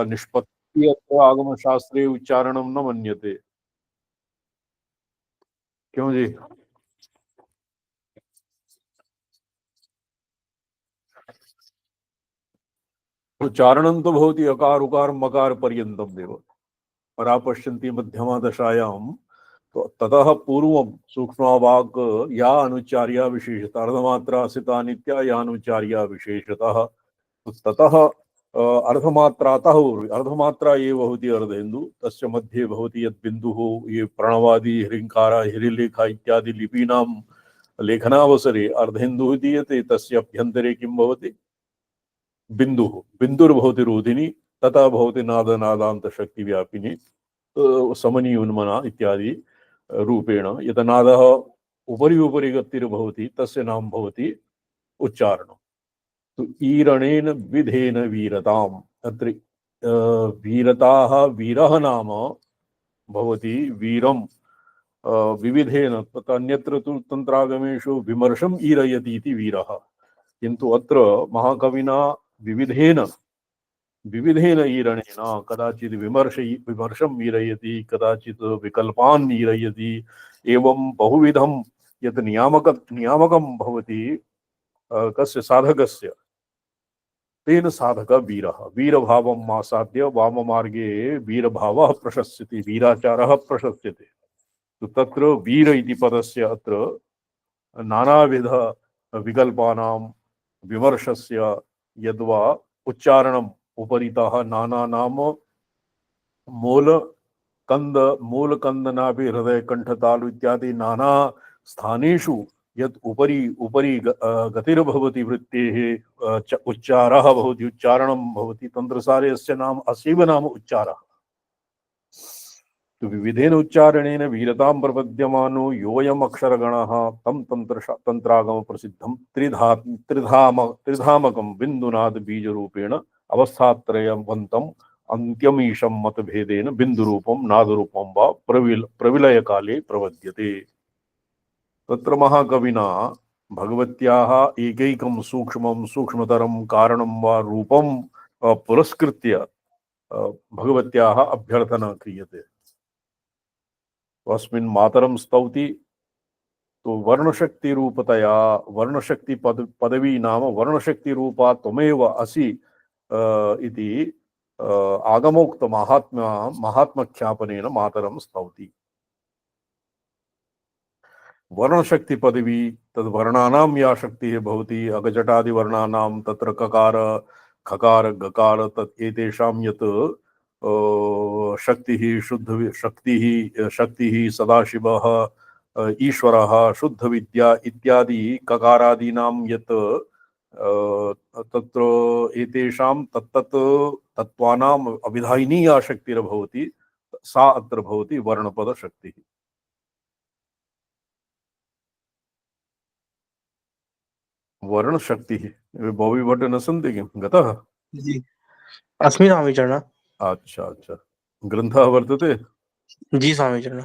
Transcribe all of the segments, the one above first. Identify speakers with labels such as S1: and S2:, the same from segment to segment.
S1: निष्पत्ति अथवा आगम शास्त्रे उच्चारणम न मन्यते। क्यों जी? उच्चारणं तो भवति अकार उकार मकार पर्यन्तं देव परापश्यन्ति मध्यमा दशायां। तो ततः पूर्वं सूक्ष्मवाक् या अनुच्चार्या विशेषतः अर्धमात्रा स्थिता नित्या या अनुच्चार्या विशेषतः ततः अर्धमात्रातः अर्धमात्रा ये भवति अर्धेन्दु तस्य मध्ये भवति यत् बिन्दुः ये प्रणवादि ह्रिङ्कार हिरिलेख इत्यादि लिपीनां लेखनावसरे अर्धेन्दुः दीयते। तस्य अभ्यन्तरे किं भवति? बिन्दुः। बिन्दुर्भवति रोधिनी तथा भवति नादनादान्त शक्ति व्यापिनी समनी उन्मना इत्यादि रूपेण यत नादः उपरि उपरि गतिर्भवति तस्य नाम भवति उच्चारणम्। तो ईरणेन विधेन वीरताम् अत्र वीरताः वीरः नाम भवति वीरं विविधेन तथा अन्यत्र तु तन्त्रागमेषु विमर्शम् ईरयति इति वीरः। किन्तु अत्र महाकविना विविधेन विविधेन ईरणेन कदाचित् विमर्शं वीरयति कदाचित् विकल्पान् वीरयति एवं बहुविधं यत् नियामकं भवति कस्य साधकस्य तेन साधक वीरः वीरभावम् आसाद्य वाममार्गे वीरभावः प्रशस्यते वीराचारः प्रशस्यते। तो तत्र वीर इति पदस्य अत्र नानाविध विकल्पानां विमर्शस्य यद्वा उच्चारणम् उपरितः नाना नाम मूलकन्दनाभि हृदय कंठतालु इत्यादि नाना स्थानेषु यत् उपरि उपरि गतिर्भवति वृत्तेः उच्चारः भवति उच्चारणं भवति तन्त्रसारे अस्य नाम अस्यैव नाम उच्चारः। तो विविधेन उच्चारणेन वीरतां प्रपद्यमानो योऽयम् अक्षरगणः तं तन्त्रागम प्रसिद्धं त्रिधामकं बिन्दुनाद बीजरूपेण अवस्थात्रयवन्तम् अन्त्यमीशं मतभेदेन बिन्दुरूपं नादरूपं वा प्रविलय काले प्रवद्यते। तत्र महाकविना भगवत्याः एकैकं सूक्ष्मं सूक्ष्मतरं कारणं वा रूपं पुरस्कृत्य भगवत्याः अभ्यर्थना क्रियते। अस्मिन् मातरं स्तौति तो वर्णशक्ति रूपतया वर्णशक्ति पदवी नाम वर्णशक्ति रूपा त्वमेव असि इति आगमोक्त महात्म्यख्यापनेन मातरं स्तौति। वर्णशक्ति पदवी तद्वर्णानां या शक्तिः भवति अगजटादि वर्णानां तत्र ककार खकार गकार तत् एतेषां यत् शक्तिः शुद्ध शक्तिः सदाशिवः ईश्वरः शुद्ध विद्या इत्यादि ककारादीनां यत् तत्र एतेषां तत्तत् तत्त्वानाम् अभिधायिनी या शक्तिर्भवति सा अत्र भवति वर्णपद शक्तिः। वर्ण शक्ति बॉबी भट्ट न सन्ति किं गतः?
S2: जी अस्मि स्वामीचरण।
S1: अच्छा अच्छा ग्रन्थः वर्तते?
S2: जी स्वामीचरण।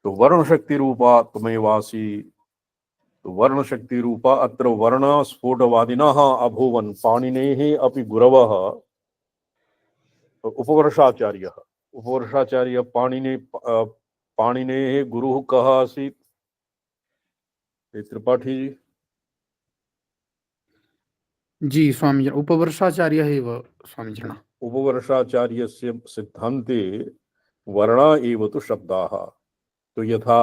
S1: तो वर्ण शक्ति रूपा त्वमेवासि। तो वर्ण शक्ति रूपा अत्र वर्ण स्फोटवादिनः अभूवन् पाणिनेः अपि गुरवः उपवर्षाचार्यः। उपवर्षाचार्य पाणिनेः गुरुः कः आसीत्? त्रिपाठी जी।
S3: जी स्वामी उपवर्षाचार्य एव स्वामीचरण।
S1: उपवर्षाचार्यस्य सिद्धान्ते वर्णा एव तु शब्दाः। तो यथा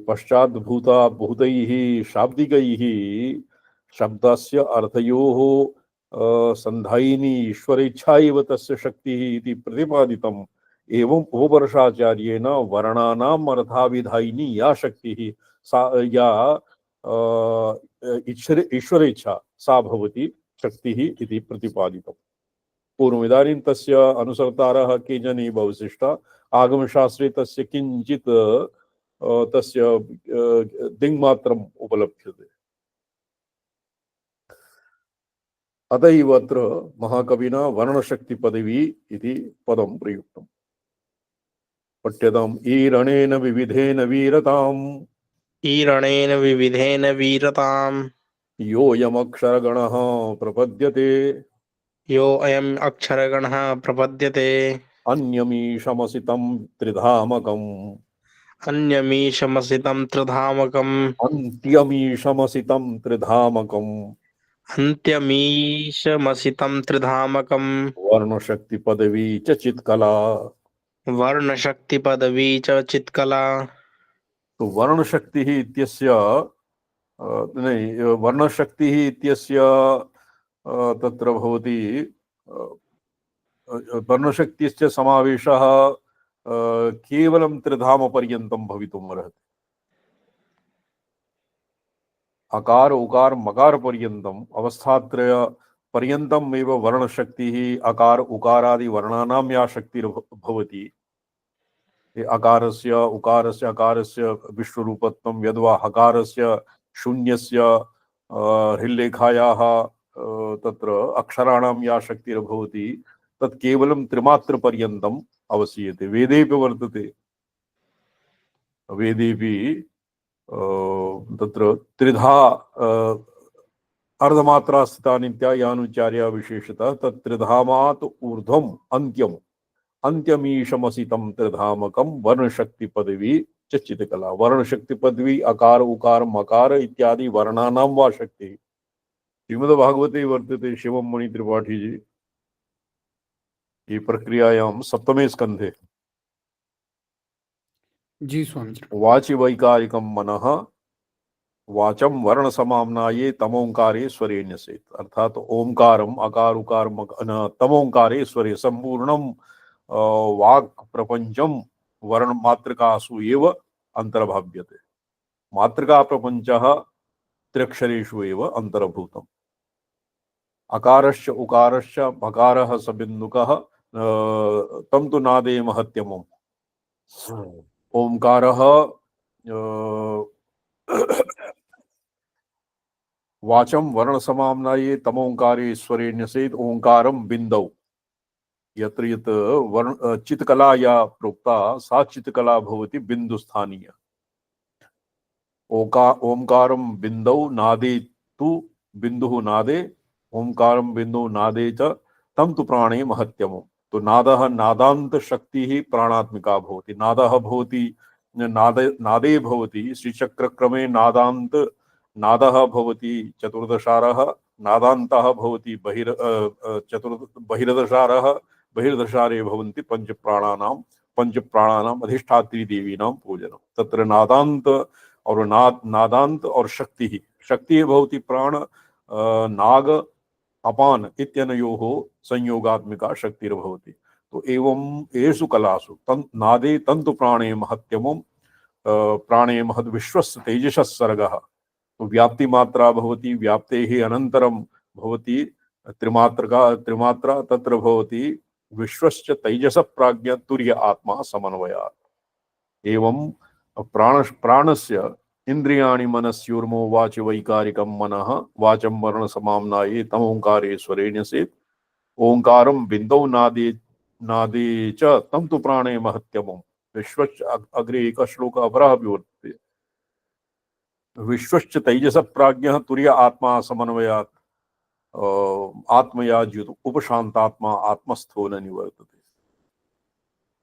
S1: पश्चाद्भूता भूतैः शाब्दिकैः शब्दस्य अर्थयोः संधायिनी ईश्वरेच्छा एव तस्य शक्तिः इति प्रतिपादितम् एवं उपवर्षाचार्येण वर्णानाम् अर्थाविधायिनी या शक्तिः सा या ईश्वरेच्छा सा भवति शक्तिः इति प्रतिपादितम्। पूर्वमिदानीं तस्य अनुसर्तारः केचन एव अवशिष्टा आगमशास्त्रे तस्य किञ्चित् तस्य दिङ्मात्रम् उपलभ्यते। अत एव अत्र महाकविना वर्णशक्ति पदवी इति पदं प्रयुक्तम्। पठ्यताम् ईरणेन विविधेन वीरताम्
S2: ईरणेन विविधेन वीरताम्
S1: योऽयमक्षरगणः प्रपद्यते
S2: यो अयम् अक्षरगणः प्रपद्यते
S1: अन्यमीशमसितं त्रिधामकम्
S2: अन्यमीशमसितं त्रिधामकम्
S1: अन्त्यमीशमसितं त्रिधामकम्
S2: अन्त्यमीशमसितं त्रिधामकम्
S1: वर्णशक्ति पदवी च चित्कला।
S2: वर्णशक्तिपदवी च चित्कला।
S1: तो वर्णशक्ति ही इत्यस्य नहीं, वर्णशक्ति ही इत्यस्य तत्र भवति वर्णशक्तिस्य समावेशः केवलं त्रिधाम पर्यन्तं भवितुम् अर्हति। अकार उकार मकार पर्यन्तम् अवस्थात्रय पर्यन्तम् एव वर्णशक्तिः अकार उकारादि वर्णानां या शक्तिर्भवति, अकारस्य उकारस्य अकारस्य विश्वरूपत्वं यद्वा हकारस्य शून्यस्य हृल्लेखायाः तत्र अक्षराणां या शक्तिर्भवति तत् केवलं त्रिमात्रपर्यन्तम् अवसीयते। वेदेपि वर्तते, वेदेपि तत्र त्रिधा अर्धमात्रा स्थिता नित्या यानुचार्या विशेषतः तत् त्रिधामात् ऊर्ध्वम् अन्त्यम् अन्त्यमीशमसितं त्रिधामकं वर्णशक्ति पदवी च चित्कला। वर्णशक्ति पदवी अकार उकार मकार इत्यादि वर्णानां वा शक्ति श्रीमद्भागवते वर्तते। शिवम मणि त्रिपाठी जी ये प्रक्रियायां सप्तमे स्कंधे
S3: जी स्वामी जी।
S1: वाचि वैकारिकं मनः वाचम वर्ण समाम्नाये तमोंकारे स्वरे न्यसेत। अर्थात ओंकारम अकार उकार तमोंकारे स्वरे संपूर्णम वाक् प्रपंचम वर्ण मात्रकासु एव अंतर्भाव्यते। मात्रका प्रपंचः त्र्यक्षरेषु एव अंतर्भूतम्। अकारश्च उकारश्च मकारः स बिन्दुकः तं तु नादे महत्यमम्। ओंकारः वाचम वर्ण समाम्नाये तमोंकारे स्वरे न्यसेत ओंकारम बिंदौ। यत्र यत् वर्ण चित्कला या प्रोक्ता सा चित्कला भवति बिंदुस्थानीय। ओंकारम बिंदौ नादे तु बिंदुः नादे ओंकारम बिंदु नादे च तम तु प्राणे महत्यमम्। तो नादः नादांत शक्ति ही प्राणात्मिका भवति। नादः भवति नादे भवति श्रीचक्र क्रमे नादांत नादः भवति चतुर्दशारः नादान्तः भवति बहिर्दशारः बहिर्दशारे भवन्ति पंच प्राणानां अधिष्ठात्री देवीनां पूजनम्। तत्र नादांत और नादांत और शक्ति भवति प्राण नाग अपान इत्यनयोः संयोगात्मिका शक्तिर्भवति। तो एवं एषु कलासु नादे तंतु प्राणे महत्यमं प्राणे महद् विश्वस्य तेजसः सर्गः। तो व्याप्ति मात्रा भवति, व्याप्तेः अनन्तरं भवति त्रिमात्रा तत्र भवति विश्वस्य तैजसः प्राज्ञ तुर्य आत्मा समन्वयात्। एवं प्राणस्य इंद्रियाणि मनस्योर्मो वाच वैकारिकं मनः वाचं वर्ण समाम्नाये तमोंकारे स्वरे न्यसेत ओंकारं बिंदौ नादे च तं तु प्राणे महत्यमम्। विश्वस्य अग्रे एक श्लोक अपरः अपि वर्तते। विश्वस्य तैजसः प्राज्ञः तुर्य आत्मा समन्वयात् आत्मयाज्युत उपशांतात्मा आत्मस्थो न निवर्तते।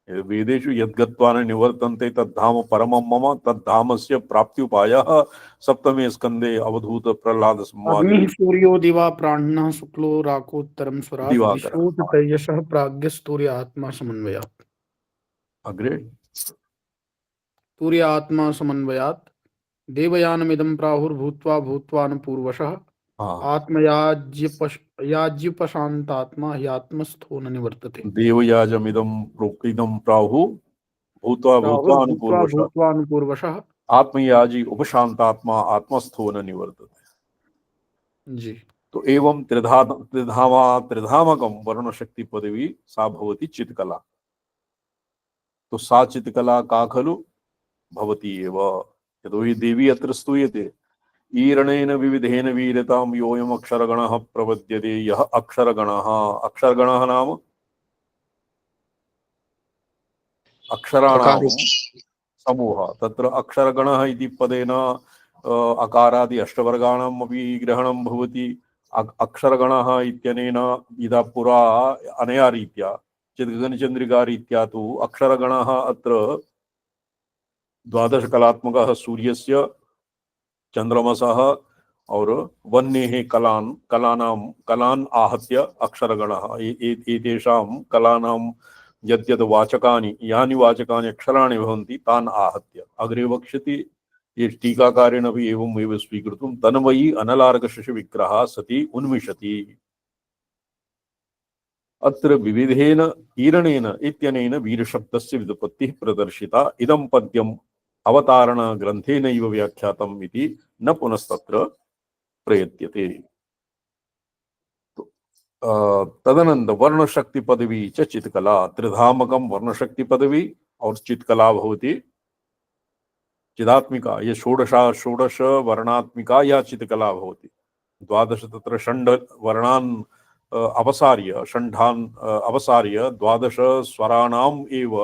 S1: वेदेषु यद्गत्वा न निवर्तन्ते तद्धाम परमं मम तद्धामस्य प्राप्त्युपायः सप्तमे स्कन्धे अवधूत प्रह्लाद संवादे।
S3: अग्निः सूर्यो दिवा प्राणिनः शुक्लो राकोत्तरं स्वराट्
S1: दिवाकर
S3: विश्वोऽथ तेजसः प्राज्ञस्तूर्य आत्मा समन्वयात्।
S1: अग्रे
S3: तूर्य आत्मा समन्वयात् देवयानमिदं प्राहुर्भूत्वा भूत्वानुपूर्वशः आत्मयाज्युपशान्तात्मा ह्यात्मस्थो न निवर्तते।
S1: देवयाजमिदं प्रोक्तम प्राहु भूत्वा
S3: प्राहुर्भूत्वा
S1: भूत्वानुपूर्वशः
S3: भूत्वानुपूर्वशः
S1: आत्मयाजी उपशांतात्मा आत्मस्थो न निवर्तते।
S3: जी।
S1: तो एवं त्रिधामकं वर्णशक्ति पदवी सा भवति चित्कला। तो सा चित्कला का खलु भवति एव। यतोहि देवी अत्र स्तूयते ईरणेन विविधेन वीरतां योऽयम् अक्षरगणः प्रपद्यते। यः अक्षरगणः नाम अक्षराणां समूहः। तत्र अक्षरगणः इति पदेन अकारादि अष्टवर्गाणाम् अपि ग्रहणं भवति। अक्षरगणः इत्यनेन इदा पुरा अनया रीत्या चिद्गगनचन्द्रिका रीत्या तु अक्षरगणः अत्र 12 कलात्मकः सूर्यस्य चंद्रमसः और वह्नेः कलान् आहत्य अक्षरगणः एतेषां कलानां यद्यद् वाचकानि यानि वाचकानि अक्षराणि भवन्ति तान् आहत्य अग्रे वक्ष्यति। ये टीकाकारेण अपि एवमेव स्वीकृतं तन्मयी अनलार्कशशविग्रहः सति उन्मिषति। अत्र विविधेन ईरणेन इत्यनेन वीरशब्दस्य व्युत्पत्तिः प्रदर्शिता। इदं पद्यम् अवतारण ग्रन्थेनैव व्याख्यातम् इति न पुनस्तत्र प्रयत्यते। तदनंतर वर्णशक्ति पदवी च चित्कला त्रिधामकम वर्णशक्ति पदवी और चित्कला भवति चिदात्मिका। ये षोडश वर्णात्मिका या चित्कला भवति। 12 तत्र षण्ड वर्णान् अवसार्य षण्ढान् अवसार्य 12 स्वराणाम् एव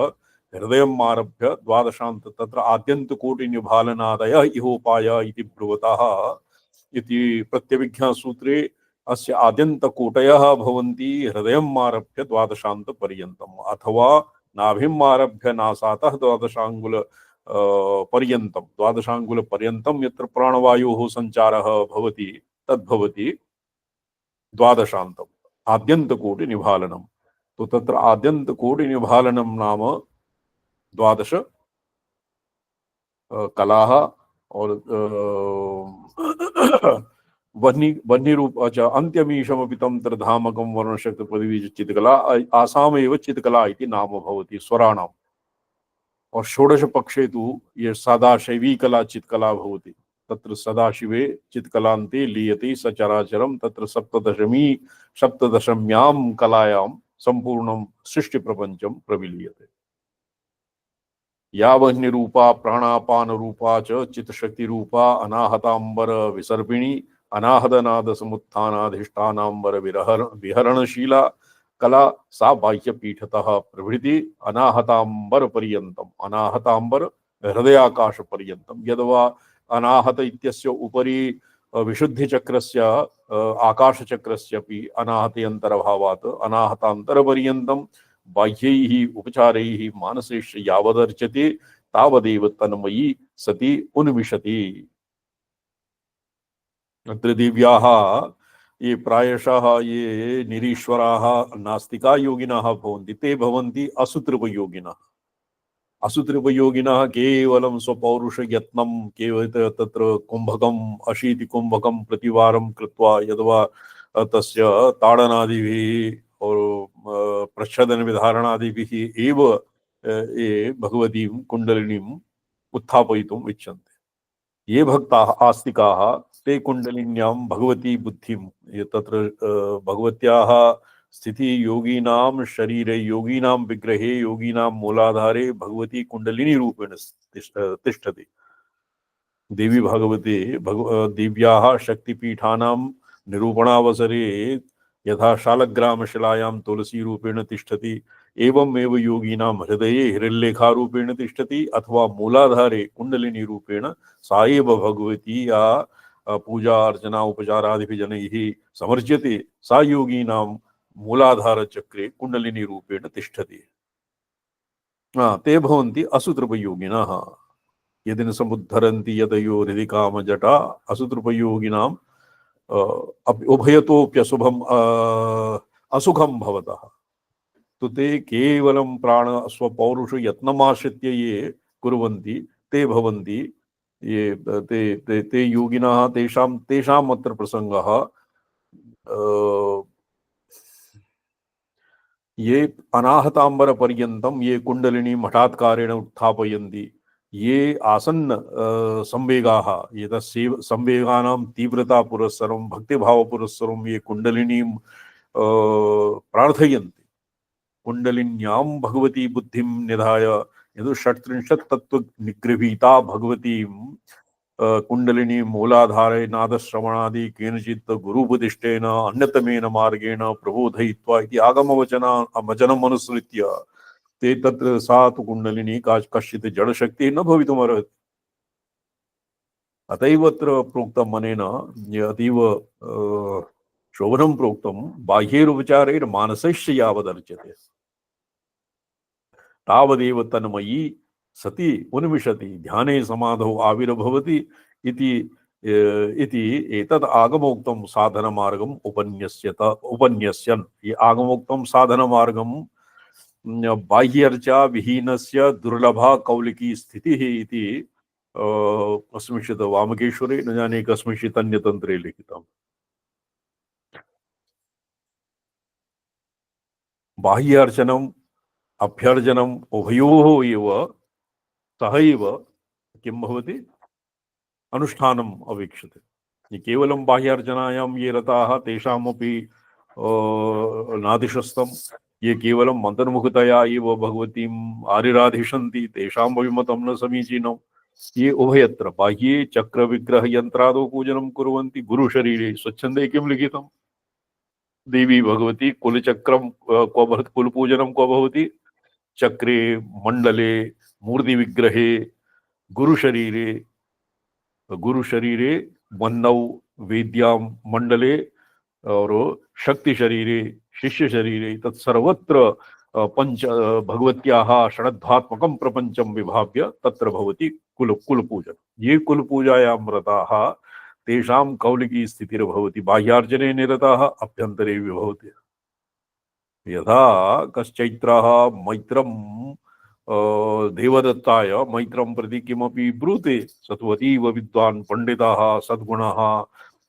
S1: हृदयम् आरभ्य 12 तत्र आद्यन्तकोटिनिभालनादयः इहोपाय इति ब्रुवतः इति प्रत्यभिज्ञासूत्रे अस्य आद्यन्तकोटयः भवन्ति हृदयम् आरभ्य 12 पर्यन्तम् अथवा नाभिम् आरभ्य नासातः 12 पर्यन्तं 12 पर्यन्तं यत्र प्राणवायोः सञ्चारः भवति तद्भवति 12 आद्यन्तकोटिनिभालनं। तो तत्र आद्यन्तकोटिनिभालनं नाम 12 कलाः और वह्नि रूप अच्छा अन्त्यमीशमपि तं त्रिधामकं वर्णशक्ति पदवी चित्कला आसामेव चित्कला इति नाम भवति स्वराणाम्। और षोडश पक्षे तु ये सदाशैवी कला चित्कला भवति। तत्र सदाशिवे चित्कलान्ते लीयते सचराचरं तत्र सप्तदशम्यां कलायां संपूर्णं सृष्टि प्रपंचम प्रविलीयते। या वह्नि रूपा प्राणापान रूपा च चित्शक्ति रूपा अनाहतांबर विसर्पिणी अनाहदनाद समुत्थानाधिष्ठानांबर विहरणशीला कला सा बाह्य पीठतः प्रभृति अनाहतांबर पर्यन्तम अनाहतांबर हृदयाकाश पर्यन्तम। यद्वा अनाहत इत्यस्य उपरि विशुद्धि चक्रस्य आकाश चक्रस्यपि अनाहतयन्तरभावात् अनाहतांतर पर्यन्तम बाह्यैः उपचारैः मानसेश यावदर्चते तावदेव तन्मयी सति उन्मिषति। अत्र दिव्याः ये प्रायशः ये निरीश्वराः नास्तिका योगिनः भवन्ति ते भवन्ति असुतृपयोगिनः। असुतृपयोगिनः केवलं स्वपौरुष यत्नं केवल तत्र कुंभकम् अशीति कुंभकं प्रतिवारं कृत्वा यद्वा तस्य ताडनादिभिः और प्रच्छदन विधारणादिभिः एव ये भगवतीं कुण्डलिनीम् उत्थापयितुम् इच्छन्ति। ये भक्ताः आस्तिकाः ते कुण्डलिन्यां भगवती बुद्धिं ये तत्र भगवत्याः स्थिति योगीनां शरीरे योगीनां विग्रहे योगीनां मूलाधारे भगवती कुण्डलिनी रूपेण तिष्ठति। देवी भगवते दिव्याः शक्तिपीठानां निरूपणावसरे यथा शालग्रामशिलायां तुलसी रूपेण तिष्ठति एवमेव योगीनां हृदये हिरण्यलेखारूपेण तिष्ठति अथवा मूलाधारे कुण्डलिनी रूपेण सा एव भगवती या पूजा अर्चना उपचारादिभिः जनैः समर्च्यते सा योगीनां मूलाधार चक्रे कुण्डलिनी रूपेण तिष्ठति। ते भवन्ति असुतृपयोगिनः। यदि समुद्धरन्ति यतयो हृदि कामजटा असुतृपयोगिनां उभयतोप्यशुभम असुखम भवतः। तो ते केवलं प्राण स्वपौरुष यत्नमाश्रित्य ये कुर्वन्ति ते भवन्ति ये ते योगिनः तेषाम् अत्र प्रसंगः ये अनाहतांबर पर्यन्तं ये कुण्डलिनी हठात्कारेण उत्थापयन्ति ये आसन्न संवेगाः ये संवेगानां तीव्रता पुरस्सरं भक्तिभाव पुरस्सरं ये कुण्डलिनीं प्रार्थयन्ति कुण्डलिन्यां भगवती बुद्धिं निधाय यदु 36 तत्व निगृहीता भगवतीं कुण्डलिनी मूलाधारे नादश्रवणादि केनचित् गुरुपदिष्टेन अन्यतमेन मार्गेण प्रबोधयित्वा इति आगमवचनम् अनुसृत्य ते तत्र सा तु कुण्डलिनी कश्चित् जडशक्तिः न भवितुमर्हति। अतएव अत्र प्रोक्तम् अनेन अतीव शोभनं प्रोक्तं बाह्यैरुपचारैर्मानसैश्च यावदर्च्यते तावदेव तन्मयी सति उन्मिषति ध्याने समाधौ आविर्भवति इति इति एतद् आगमोक्तं साधनमार्गम् उपन्यस्यन् ये आगमोक्तं साधनमार्गं बाह्यर्चा विहीनस्य दुर्लभा कौलिकी स्थितिः इति कस्मिंश्चित् वामकेश्वरे न जाने कस्मिंश्चित् अन्यतन्त्रे लिखितम् बाह्यार्चनम् अभ्यर्जनम् उभयोः एव सहैव किं भवति अनुष्ठानम् अवीक्षते ये केवलं बाह्यार्चनायां ये रताः तेषामपि नादिशस्तं ये केवलं मन्तर्मुखतया एव भगवतीम् आरिराधिषन्ति तेषामपि मतं न समीचीनं ये उभयत्र बाह्ये चक्रविग्रह यन्त्रादौ पूजनं कुर्वन्ति गुरुशरीरे स्वच्छन्दे किं लिखितं देवी भगवती कुलचक्रं क्व भवति कुलपूजनं क्व भवति चक्रे मंडले मूर्ति विग्रहे गुरुशरीरे वन्नौ वेद्यां मंडले और शक्ति शरीरे शिष्य शरीरे तत्सर्वत्र पंच भगवत्याः षडध्वात्मकं प्रपंचं विभाव्य तत्र भवति कुलपूजन ये कुलपूजायां रताः तेषां कौलिकी स्थितिर्भवति बाह्यार्जने निरताः अभ्यन्तरे विभवति यथा कश्चैत्रः मैत्रं देवदत्ताय मैत्रं प्रति किमपि ब्रूते सत्वतीव विद्वान् पंडिताः सद्गुणः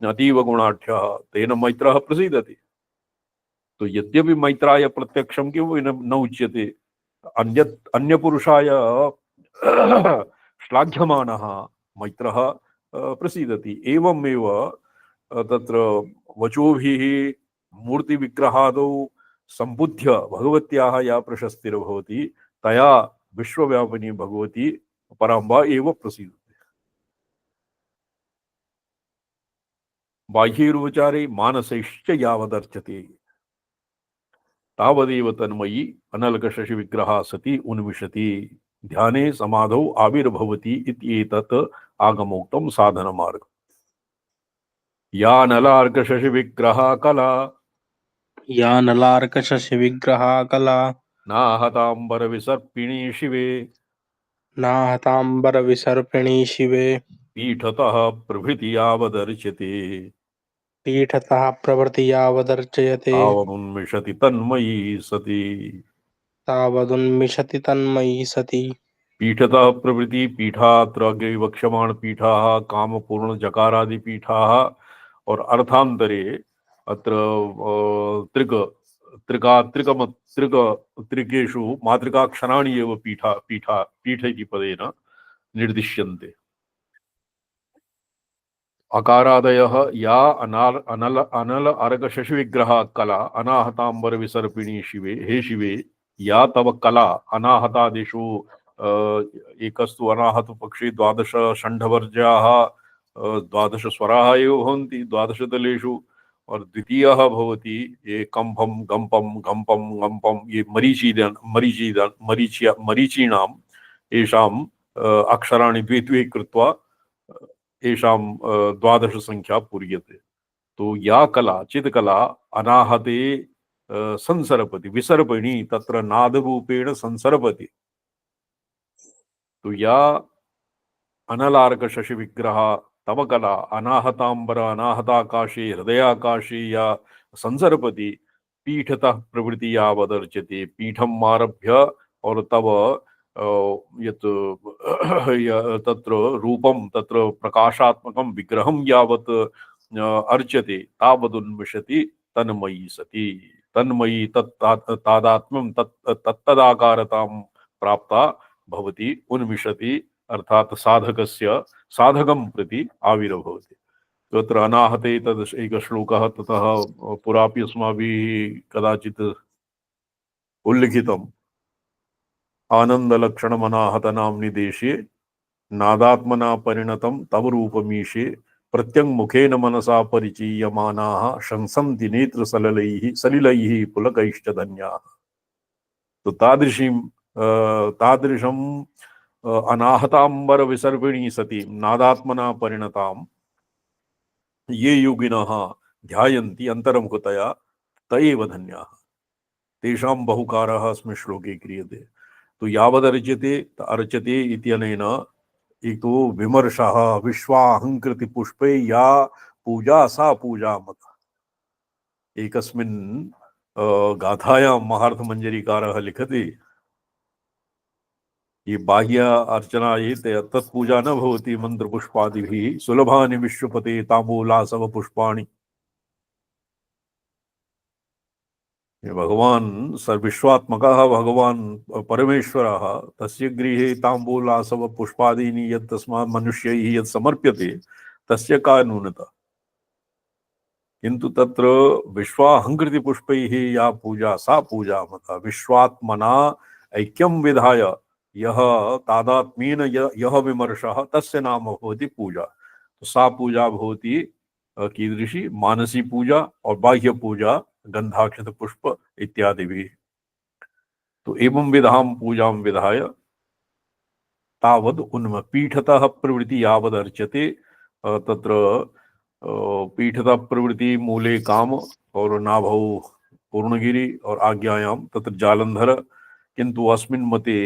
S1: अतीव गुणाढ्यः तेन मैत्रः प्रसीदति तो यद्यपि मैत्राय प्रत्यक्षं किं न उच्यते अन्यपुरुषाय श्लाघ्यमानः मैत्रः प्रसीदति एवमेव तत्र वचोभिः मूर्तिविग्रहादौ संबुद्ध्य भगवत्याः या प्रशस्तिर्भवति तया विश्वव्यापिनी भगवती पराम्बा एव प्रसीदते बाह्यैरुपचारे मानसैश्च यावदर्च्यते तावदेव तन्मयी अनलकशशिविग्रहा सती उन्मिषति ध्याने समाधौ आविर्भवति इत्येतत् आगमोक्तं साधनमार्गम् या नलार्कशशिविग्रहा कला
S2: या नलार्कशशिविग्रहा कला
S1: नाहताम्बरविसर्पिणी शिवे
S2: नाहताम्बरविसर्पिणी शिवे
S1: पीठतः प्रभृति यावदर्च्यते
S2: पीठतः प्रभृति यावदर्चयते
S1: तावदुन्मिषति तन्मयी सती
S2: तावदुन्मिषति तन्मयी सती
S1: पीठतः प्रभृति पीठात्र अग्रे वक्ष्यमाण पीठाः कामपूर्ण जकारादि पीठाः और अर्थांतरे अत्र त्रिकेषु मातृकाक्षराणि एव पीठ इति पदेन निर्दिश्यन्ते अकारादयः या अनल अर्घ शशिविग्रह कला अनाहतांबर विसर्पिणी शिवे हे शिवे या तव कला अनाहतादिषु एकस्तु अनाहत पक्षे द्वादश षण्ढवर्ज्याः द्वादश स्वराः एव भवन्ति द्वादश दलेषु और द्वितीयः भवति ये कंभम गंपम गंपम गंपम ये मरीचीनां येषाम् अक्षराणि द्वे द्वे कृत्वा येषां द्वादश संख्या पूर्यते तो या कला चित्कला अनाहते संसरपति विसर्पिणी तत्र नादरूपेण संसरपति तो या अनलार्क शशि विग्रह तव कला अनाहतांबर अनाहताकाशे हृदयाकाशे या संसर्पति पीठतः प्रवृत्ति यावदर्च्यते पीठम आरभ्य और तव यत् तत्र रूपं तत्र प्रकाशात्मकं विग्रहं यावत् अर्च्यते तावदुन्मिषति तन्मयी सती तन्मयी तादात्म्यं तत्तदाकारतां प्राप्ता भवति उन्मिषति अर्थात साधकं प्रति आविर्भवति तत्र अनाहते तद् एकः श्लोकः ततः पुरापि अस्माभिः कदाचित् उल्लिखितम् आनन्दलक्षणमनाहत नाम्नि देशे नादात्मना परिणतं तव रूपमीशे प्रत्यङ्मुखेन मनसा परिचीयमानाः शंसन्ति सलिलैः पुलकैश्च धन्याः तो तादृशं अनाहतांबर विसर्पिणी सती नादात्मना परिणतां ये योगिनः ध्यायन्ति अन्तर्मुखतया त एव धन्याः। तेषां बहुकारः अस्मिन् श्लोके क्रियते। तो यावदर्च्यते अर्च्यते इत्यनेन एक तो विमर्शः विश्वाहंकृति पुष्पे या पूजा सा पूजा मत। एकस्मिन् गाथायां महार्थमञ्जरीकारः लिखति ये बाह्य अर्चना ये तत्पूजा न भवति मंत्रपुष्पादिभिः सुलभानि विश्वपते ताम्बूलासव पुष्पाणि। भगवान सर्विश्वात्मकः भगवान परमेश्वरः तस्य गृहे ताम्बूलासव पुष्पादीनि यत् तस्मात् मनुष्यैः यत् समर्प्यते तस्य का न्यूनता। किंतु तत्र विश्वाहंकृति पुष्पैः या पूजा सा पूजा मता। विश्वात्मना ऐक्यं विधाय यह तादात्म्येन यह विमर्शः तस्य नाम भवति पूजा। तो सा पूजा भवति कीदृशी मानसी पूजा और बाह्य पूजा गंधाक्षत पुष्प इत्यादि भी। तो एवं विधां पूजां विधाय तावद उन्म पीठतः प्रवृत्ति यावदर्च्यते तत्र पीठतः प्रवृत्ति मूले काम और नाभौ पूर्णगिरि और आज्ञायां तत्र जालंधर। किंतु अस्मिन् मते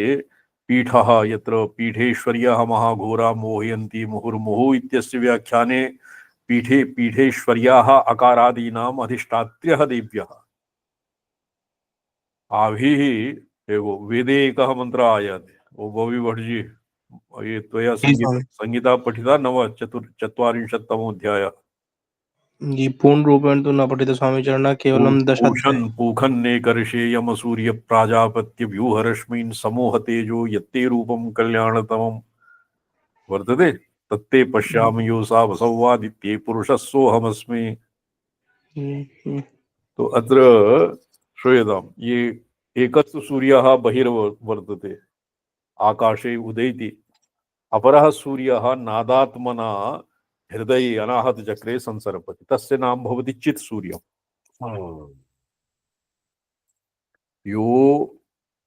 S1: पीठः यत्र पीठेश्वर्यः महाघोरा मोहयन्ति मुहुर्मुहुः इत्यस्य व्याख्याने पीठे पीठेश्वर्याः अकारादीनाम् अधिष्ठात्र्यः देव्यः। आभिः एगो वेदे एकः मंत्र आयाति ओ भवि भट्ट जी ये त्वया संगीता पठिता नव चत्वारिंशत्तमोऽध्यायः।
S2: जी पूर्ण रूपेण तो न पठित स्वामी चरण केवलम
S1: पूषन् पूखन्ने कर्षेयम सूर्य प्राजापत्य व्यूहरश्मीन् समूह तेजो यत्ते रूपं कल्याणतमं वर्तते तत्ते पश्यामि योऽसा वसौवादित्ये पुरुषः सोऽहमस्मि। तो अत्र श्रूयताम् ये एकस्तु सूर्यः बहिर्वर्तते आकाशे उदेति अपरः सूर्यः नादात्मना हृदये अनाहत चक्रे संसरपति तस्य नाम भवति चित् सूर्यम्। यो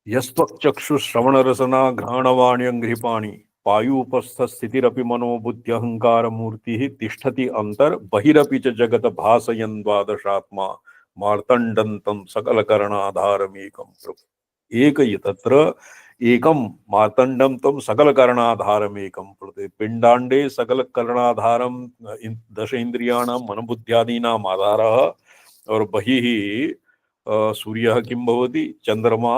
S1: यस्त्वक्चक्षुश्रवणरसना घ्राणवाण्यङ्घ्रिपाणि पायूपस्थस्थितिरपि मनो बुद्ध्यहंकार मूर्तिः तिष्ठति अंतर बहिरपि च जगत भासयन् द्वादशात्मा मार्तण्डन्तं सकलकरणाधारमेकं प्रभु। एक तत्र एकं मार्तण्डं तं सकलकरणाधारमेकं प्रति। पिण्डाण्डे सकलकरणाधारं दश इन्द्रियाणां मनोबुद्ध्यादीनाम् आधारः और बहिः सूर्यः किं भवति चंद्रमा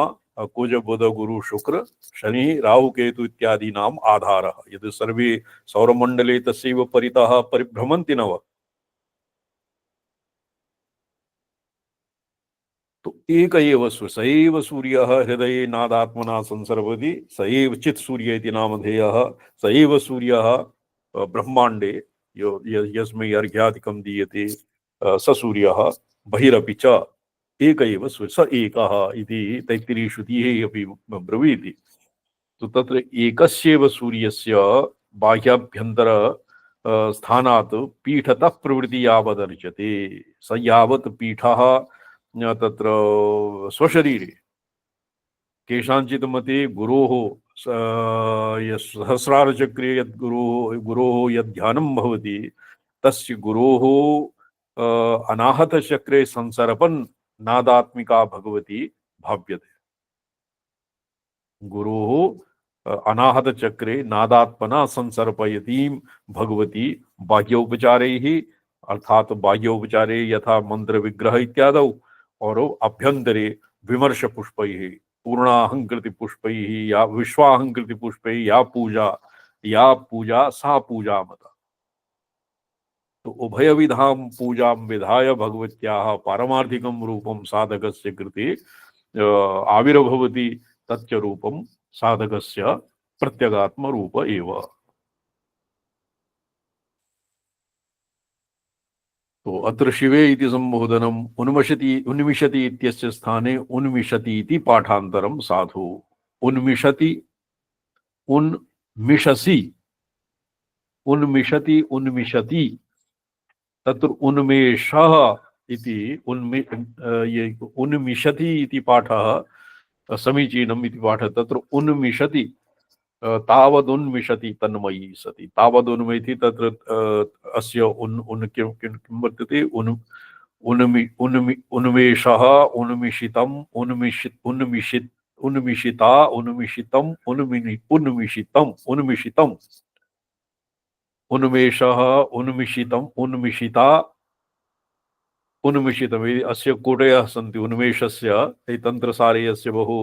S1: कुज बुध गुरु शुक्र शनि राहु केतु इत्यादीनाम् आधारः। यद् सर्वे सौरमण्डले तस्यैव परितः परिभ्रमन्ति न वा। तो एक एव स एव सूर्यः हृदये नादात्मना संसर्पति स एव चित् सूर्य इति नामधेयः। स एव सूर्यः ब्रह्माण्डे यस्मै अर्घ्यादिकं दीयते स सूर्यः बहिरपि च एक एव स एकः इति तैत्तिरीयश्रुतिः अपि ब्रवीति। तो तत्र एकस्यैव सूर्यस्य बाह्याभ्यन्तर स्थानात् पीठतः प्रवृत्ति यावदर्च्यते स यावत् पीठः तत्र स्वशरीरे केषाञ्चित् मते गुरोः सहस्रारचक्रे यद् गुरोः यद् ध्यानं भवति तस्य गुरोः अनाहत चक्रे संसरपन् नादात्मिका भगवती भाव्यते। गुरोः अनाहत चक्रे नादात्मना संसर्पयतीं भगवती बाह्योपचारैः अर्थात बाह्योपचारे यथा मंत्र विग्रह इत्यादौ और अभ्यंतरे विमर्श पुष्पैः पूर्णाहंकृति पुष्पैः या विश्वाहंकृति पुष्पैः या पूजा सा पूजा मता। तो उभय विधां पूजां विधाय भगवत्याः पारमार्थिकं रूपं साधकस्य कृते आविर्भवति तच्च रूपं साधकस्य प्रत्यगात्म रूप एव। तो अत्र शिवे इति संबोधनम् उन्मिषति इत्यस्य स्थाने उन्मिषति इति पाठान्तरं साधु। उन्मिषति उन्मिषसि उन्मिषति तत्र उन्मेषः इति उन्मिषति इति पाठः समीचीनम् इति पाठः। तत्र उन्मिषति तावदुन्मिषति तन्मयी सति तावदुन्मेति तत्र अस्य उन् किं वर्तते उन्मेषः उन्मिषितम् उन्मिषिता उन्मिषितम् उन्मिषितम् उन्मेषः उन्मिषितम् उन्मिषिता उन्मिषितम् अस्य कोटयः सन्ति उन्मेषस्य तन्त्रसारे अस्य बहु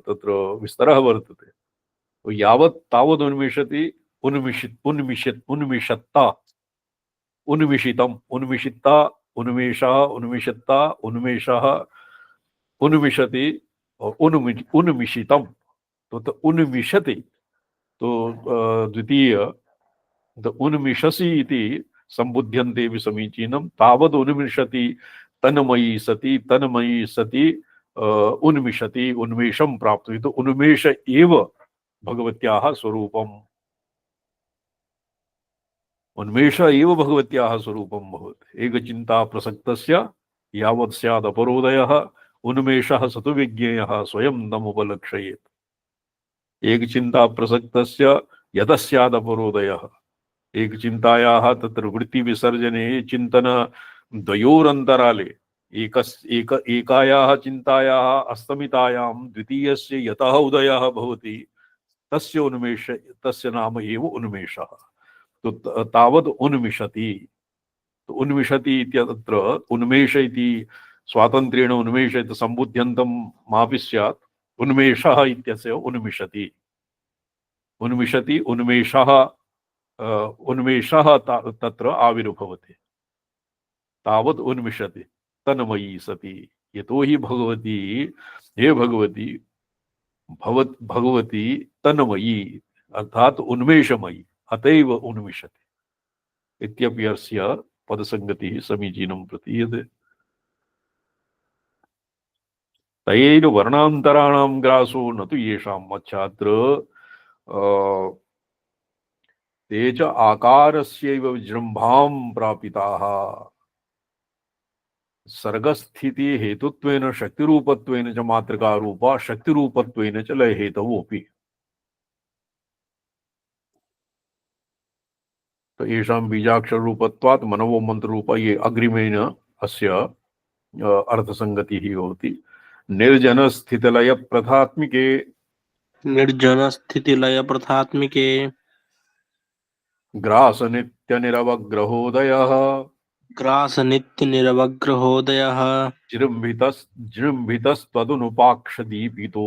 S1: तत्र विस्तरः वर्तते यावत् तावत् उन्मिषति उन्मिषत्ता उन्मिषितम् उन्मिषिता उन्मेषः उन्मिषत्ता उन्मेषः उन्मिषति उन्मिषितम् तो उन्मिषति तो द्वितीय उन्मिषसि इति संबुध्यन्ते भी समीचीनं तावद् उन्मिषति तन्मयी सति उन्मिषति उन्मेषं प्राप्तुं तो उन्मेष एव भगवत्याः स्वरूपम् उन्मेष एव भगवत्याः स्वरूपं भवति एकचिन्ता प्रसक्तस्य यावत् स्यात् अपरोदयः उन्मेषः स तु विज्ञेयः स्वयं तमुपलक्षयेत् एकचिन्ता प्रसक्तस्य यतः स्यात् अपरोदयः एक चिंतायाः तत्र वृत्ति विसर्जने चिंतन द्वयोरन्तराले एकायाः चिंतायाः अस्तमितायां द्वितीयस्य यतः उदयः भवति तस्य उन्मेष तस्य नाम एव उन्मेषः तो तावद् उन्मिषति तो उन्मिषति इत्यत्र उन्मेष इति स्वातन्त्र्येण उन्मेष इति सम्बुध्यन्तं मापि स्यात् उन्मेषः इत्यस्य उन्मिषति उन्मिषति उन्मेषः उन्मेषः तत्र आविर्भवति तावत् उन्मिषति तन्मयी सति यतो हि भगवती हे भगवती भगवती तन्मयी अर्थात उन्मेषमयी अतएव उन्मिषति इत्यप्यस्य पदसंगतिः समीचीनं प्रतीयते तैर वर्णान्तराणां ग्रासो न तु येषां मच्छात्र ते च आकारस्यैव विजृम्भां प्रापिताः सर्गस्थिति हेतुत्वेन शक्तिरूपत्वेन च मातृकारूपा शक्तिरूपत्वेन च लय हेतवोऽपि तो येषां बीजाक्षररूपत्वात् मनवो मंत्ररूपा ये अग्रिमेण अस्य अर्थसंगतिः भवति निर्जन स्थितिलय प्रथात्मिके
S2: निर्जन स्थितिलय प्रथात्मिके
S1: ग्रास नित्य निरवग्रहोदयः
S2: ग्रास नित्य निरवग्रहोदयः
S1: जृम्भितस्त्वदनुपाक्ष दीपितो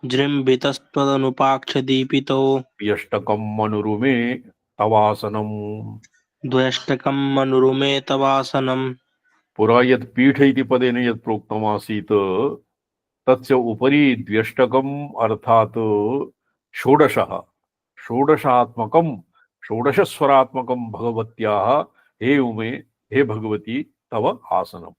S2: जृम्भितस्त्वदनुपाक्षदीपितो
S1: यष्टकम् मनुरुमे तवासनम्
S2: द्वयष्टकं मनुरुमे तवासनम्
S1: पुरा यत् पीठ इति पदेन यत् प्रोक्तमासीत् तस्य उपरि द्व्यष्टकम् अर्थात् षोडशात्मकं षोडशस्वरात्मकं भगवत्याः हे उमे हे भगवती तव आसनम्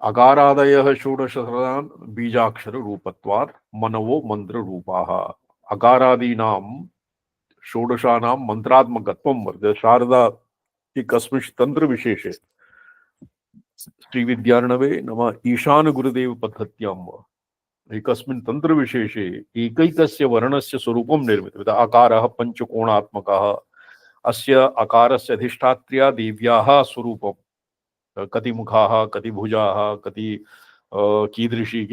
S1: अकारादयः षोडशस्वरान् बीजाक्षर रूपत्वात् मनवो मंत्र रूपाः अकारादीनां षोडशानां मंत्रात्मकत्वं वर्तते शारदा कस्मिंश्चित् तंत्र विशेषे श्रीविद्यार्णवे नाम ईशान गुरुदेव पद्धत्यां एकस्मिन् तंत्र विशेषे एकैकस्य वर्णस्य स्वरूपं निर्मितम् अकारः पंचकोणात्मकः अस्य अकारस्य अधिष्ठात्र्या देव्याः स्वरूपं कति मुखाः कति भुजाः कति कीदृशी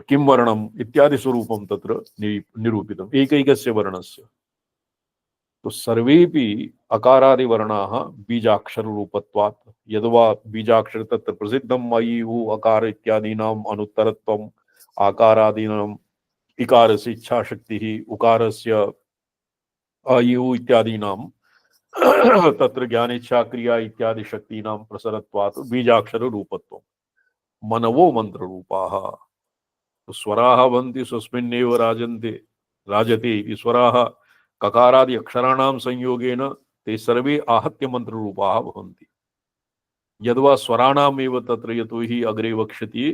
S1: किं वर्णम् इत्यादि स्वरूपं तत्र निरूपितम् एकैकस्य वर्णस्य तो सर्वेपि अकारादि वर्णाः बीजाक्षर रूपत्वात् यद्वा बीजाक्षर तत्र प्रसिद्धं मयि अकार इत्यादीनाम् अनुत्तरत्वम् आकारादीनाम् इकारस्य इच्छाशक्तिः उकारस्य अयु इत्यादीनां तत्र ज्ञानेच्छा क्रिया इत्यादि शक्तीनां प्रसरत्वात् बीजाक्षर रूपत्वम् मनवो मंत्र रूपाः तो स्वराः भवन्ति स्वस्मिन्नेव राजते इति स्वराः ककारादि अक्षराणां संयोगेन ते सर्वे आहत्य मंत्र रूपाः भवन्ति यद्वा स्वराणामेव तत्र यतो हि अग्रे वक्ष्यति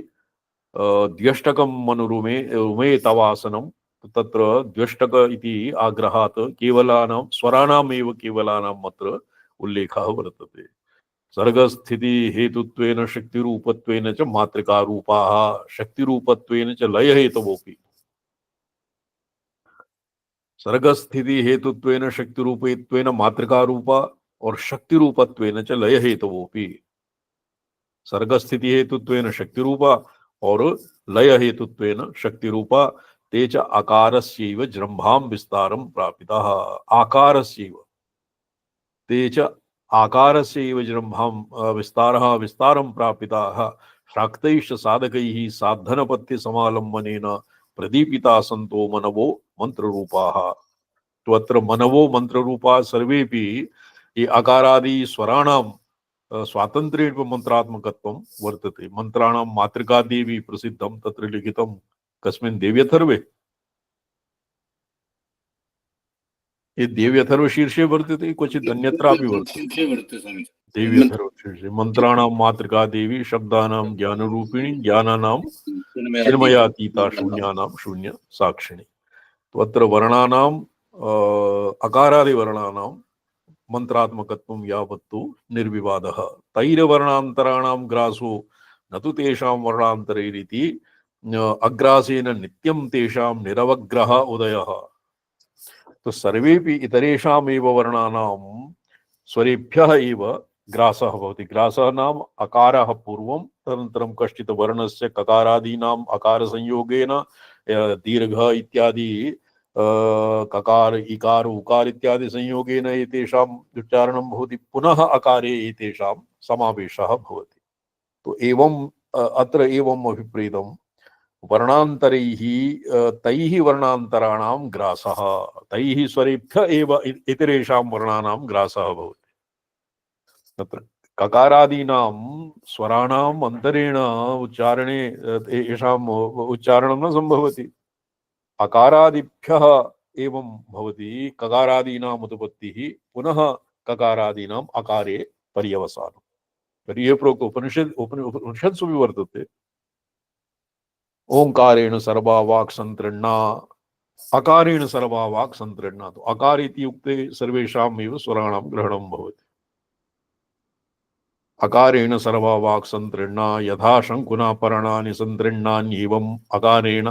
S1: द्व्यष्टकं मनुरुमे उमे तवासनं तत्र द्व्यष्टक इति आग्रहात् केवलानां स्वराणामेव केवलानाम् अत्र उल्लेखः वर्तते सर्गस्थिति हेतुत्वेन शक्तिरूपत्वेन च मातृका रूपाः शक्तिरूपत्वेन च लय हेतवोपि सर्गस्थिति हेतुत्वेन शक्तिरूपत्वेन मातृका रूपा और शक्तिरूपत्वेन च लय हेतवोपि सर्गस्थिति हेतुत्वेन शक्तिरूपा और लय हेतुत्वेन शक्तिरूपा ते च आकारस्यैव जृम्भां विस्तारं प्रापितः आकारस्यैव ते च आकारस्यैव जृम्भां विस्तारः विस्तारं प्रापिताः शाक्तैश्च साधकैः साधनपथ्यसमालम्बनेन प्रदीपिता सन्तो मनवो मंत्ररूपाः तो अत्र मनवो मंत्ररूपा सर्वेपि ये अकारादि स्वराणां स्वातन्त्र्येण मंत्रात्मकत्वं वर्तते मंत्राणां मातृका देवी प्रसिद्धं तत्र लिखितं कस्मिन् देव्यथर्वे ये देव्यथर्व शीर्षे वर्तते क्वचित् अन्यत्रापि वर्तते देव्यथर्व शीर्षे मंत्राणां मातृका देवी शब्दानां ज्ञानरूपिणी ज्ञानानां चिन्मयातीता शून्यानां शून्य साक्षिणी तो अत्र वर्णानां अकारादि वर्णानां मंत्रात्मकत्वं यावत्तु निर्विवादः तैरवर्णान्तराणां ग्रासो न तु तेषां वर्णान्तरैरिति अग्रासेन नित्यं तेषां निरवग्रह उदयः तो सर्वेपि इतरेषामेव वर्णानां स्वरेभ्यः एव ग्रासः भवति ग्रासः नाम अकारः पूर्वं तदनन्तरं कश्चित् वर्णस्य ककारादीनाम् अकारसंयोगेन दीर्घ इत्यादि ककार इकार उकार इत्यादि संयोगेन एतेषाम् उच्चारणं भवति पुनः अकारे एतेषां समावेशः भवति तो एवं अत्र एवम् अभिप्रेतं वर्णान्तरैः तैः वर्णान्तराणां ग्रासः तैः स्वरेभ्य एव इतरेषां वर्णानां ग्रासः भवति तत्र ककारादीनां स्वराणाम् अन्तरेण उच्चारणे येषाम् उच्चारणं न सम्भवति अकारादिभ्यः एवं भवति ककारादीनाम् उत्पत्तिः पुनः ककारादीनाम् अकारे पर्यवसानं तर्हि ये प्रोक्त उपनिषत्सु वर्तते ओंकारेण सर्वा वाक् संतृण्णा अकारेण सर्वा वाक् संतृण्णा तो अकार इति युक्ते सर्वेषाम् एव स्वराणां ग्रहणं भवति अकारेण सर्वा वाक् संतृण्णा यथा शंकुना पर्णानि संतृण्णान्येवम् अकारेण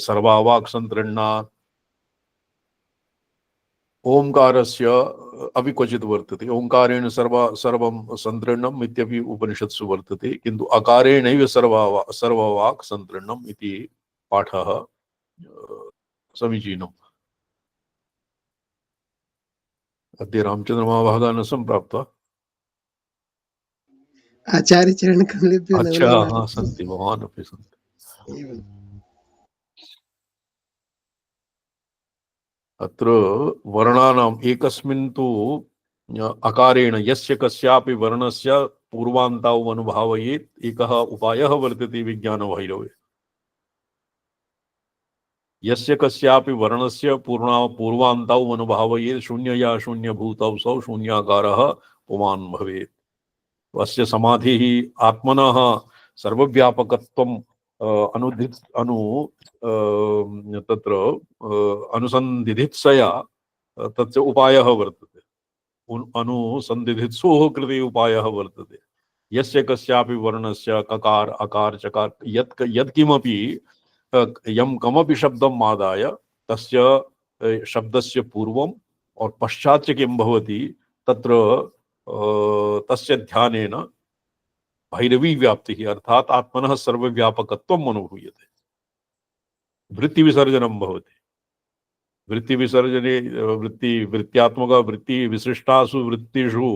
S1: सर्वा वाक् संतृण्णा ओंकारस्य अपि क्वचित् वर्तते ओंकारेण सर्वं संतृण्णम् इत्यपि उपनिषत्सु वर्तते किन्तु अकारेणैव सर्ववाक् संतृण्णम् इति पाठः समीचीनम् अद्य रामचन्द्रमहाभागाः न सम्प्राप्तः
S4: आचार्य चरण कमलेभ्यो
S1: अच्छा
S4: नमो
S1: हाँ सन्ति भवान् अपि सन्ति
S4: एवं
S1: अत्र वर्णानाम् एकस्मिन् तु अकारेण यस्य कस्यापि वर्णस्य पूर्वान्ताौ अनुभावयेत् एकः उपायः वर्तते विज्ञानभैरवे यस्य कस्यापि वर्णस्य पूर्वान्ताौ अनुभावयेत् शून्यया शून्यभूतौ सौ शून्याकारः पुमान् भवेत् अस्य समाधिः आत्मनः सर्वव्यापकत्वं तत्र अनुसन्धित्सया तच्च उपायः वर्तते अनुसन्धित्सोः कृते उपायः वर्तते यस्य कस्यापि वर्णस्य ककार अकार चकार यत्किमपि यं कमपि शब्दम् आदाय तस्य शब्दस्य पूर्वम् और पश्चात् च किं भवति तत्र तस्य ध्यानेन भैरवी व्याप्तिः अर्थात् आत्मनः सर्वव्यापकत्वम् अनुभूयते वृत्तिविसर्जनं भवति वृत्तिविसर्जने वृत्त्यात्मक वृत्तिविशिष्टासु वृत्तिषु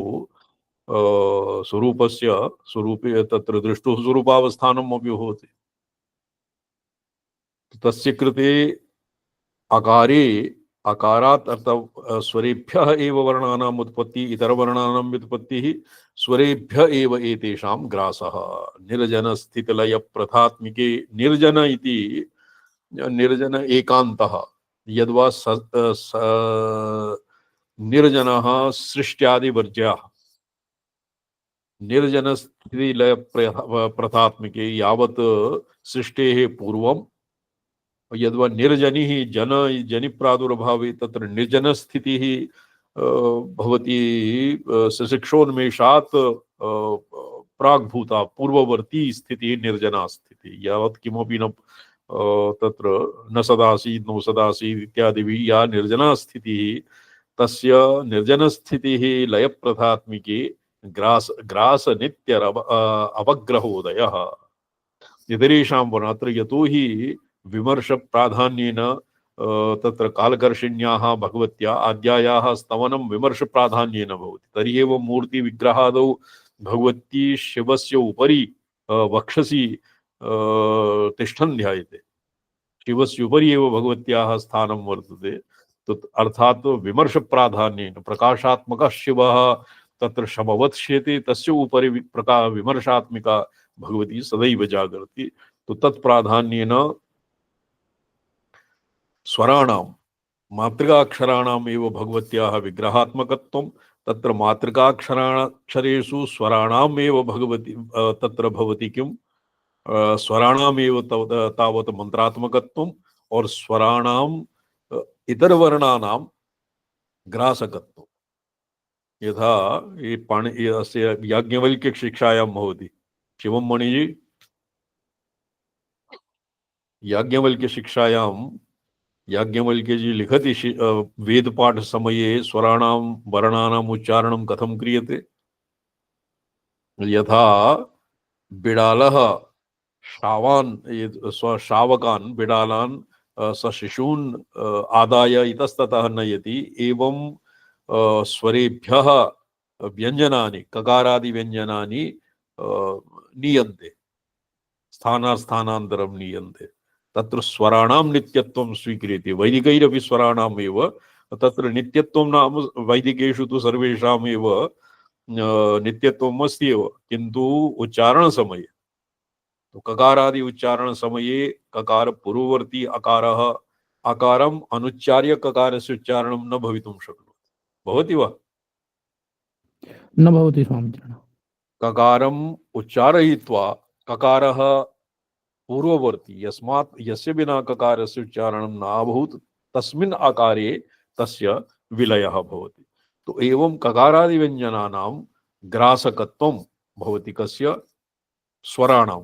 S1: स्वरूपस्य स्वरूपे तत्र दृष्टुः स्वरूपावस्थानम् अपि भवति तस्य कृते अकारे अकारात् अर्थात् स्वरेभ्यः एव वर्णानाम् उत्पत्ति इतरवर्णानां व्युत्पत्तिः स्वरेभ्य एव एतेषां ग्रासः निर्जनस्थितिलय प्रथात्मिके निर्जन इति निर्जन एकान्तः यद्वा निर्जनः सृष्ट्यादिवर्ज्यः निर्जनस्थितिलय प्रथात्मिके यावत् सृष्टेः पूर्वं यद्वा निर्जनिः जनि प्रादुर्भावे तत्र निर्जनस्थितिः भवति सशिक्षोन्मेषात् प्राग्भूता पूर्ववर्ती स्थितिः निर्जना स्थितिः, यावत् किमपि न तत्र न सदासीत् नो सदासीत् इत्यादिभिः या निर्जना स्थितिः, तस्य निर्जनस्थितिः लयप्रथात्मिके ग्रास नित्य अवग्रहोदयः इतरेषां वर्ण। अत्र यतोहि विमर्श प्राधान्येन तत्र कालकर्षिण्याः भगवत्याः आद्यायाः स्तवनं विमर्श प्राधान्येन भवति, तर्हि एव मूर्ति विग्रहादौ भगवती शिवस्य उपरि वक्षसि तिष्ठन् ध्यायते, शिवस्य उपरि एव भगवत्याः स्थानं वर्तते। तो अर्थात विमर्श प्राधान्येन प्रकाशात्मकः शिवः तत्र शमवत्स्यते, तस्य उपरि विमर्शात्मिका भगवती सदैव जागर्ति। तो तत्प्राधान्येन स्वराणां मातृकाक्षराणाम् एव भगवत्याः विग्रहात्मकत्वं, तत्र मातृकाक्षरेषु स्वराणाम् एव भगवती तत्र भवति किं स्वराणाम् एव तावत् मंत्रात्मकत्वं और स्वराणाम् इतरवर्णानां ग्रासकत्वं। यथा ये अस्य याज्ञवल्क्यशिक्षायां भवति, शिवं मणिजी, याज्ञवल्क्यशिक्षायां याज्ञवल्क्य जी लिखति वेदपाठ समये स्वराणां वर्णानाम् उच्चारणं कथं क्रियते। यथा बिडालः शावान् शावकान् बिडालान् सशिशून् आदाय इतस्ततः नयति, एवं स्वरेभ्यः व्यञ्जनानि ककारादि व्यञ्जनानि नीयन्ते, स्थानान्तरं नीयन्ते। तत्र स्वराणां नित्यत्वं स्वीक्रियते, वैदिकैरपि स्वराणाम् एव तत्र नित्यत्वं नाम वैदिकेषु तु सर्वेषाम् एव नित्यत्वम् अस्ति एव, किन्तु उच्चारणसमये तो ककारादि उच्चारण समये ककार पूर्ववर्ती अकारः अकारम् अनुच्चार्य ककारस्य उच्चारणं न भवितुं शक्नोति, भवति वा?
S3: न भवति स्वामिचरण।
S1: ककारम् उच्चारयित्वा ककारः पूर्ववर्ती यस्मात् यस्य विना ककारस्य उच्चारणं न अभूत् तस्मिन् आकारे तस्य विलयः भवति। तो एवं ककारादि व्यञ्जनानां ग्रासकत्वं भवति कस्य स्वराणां।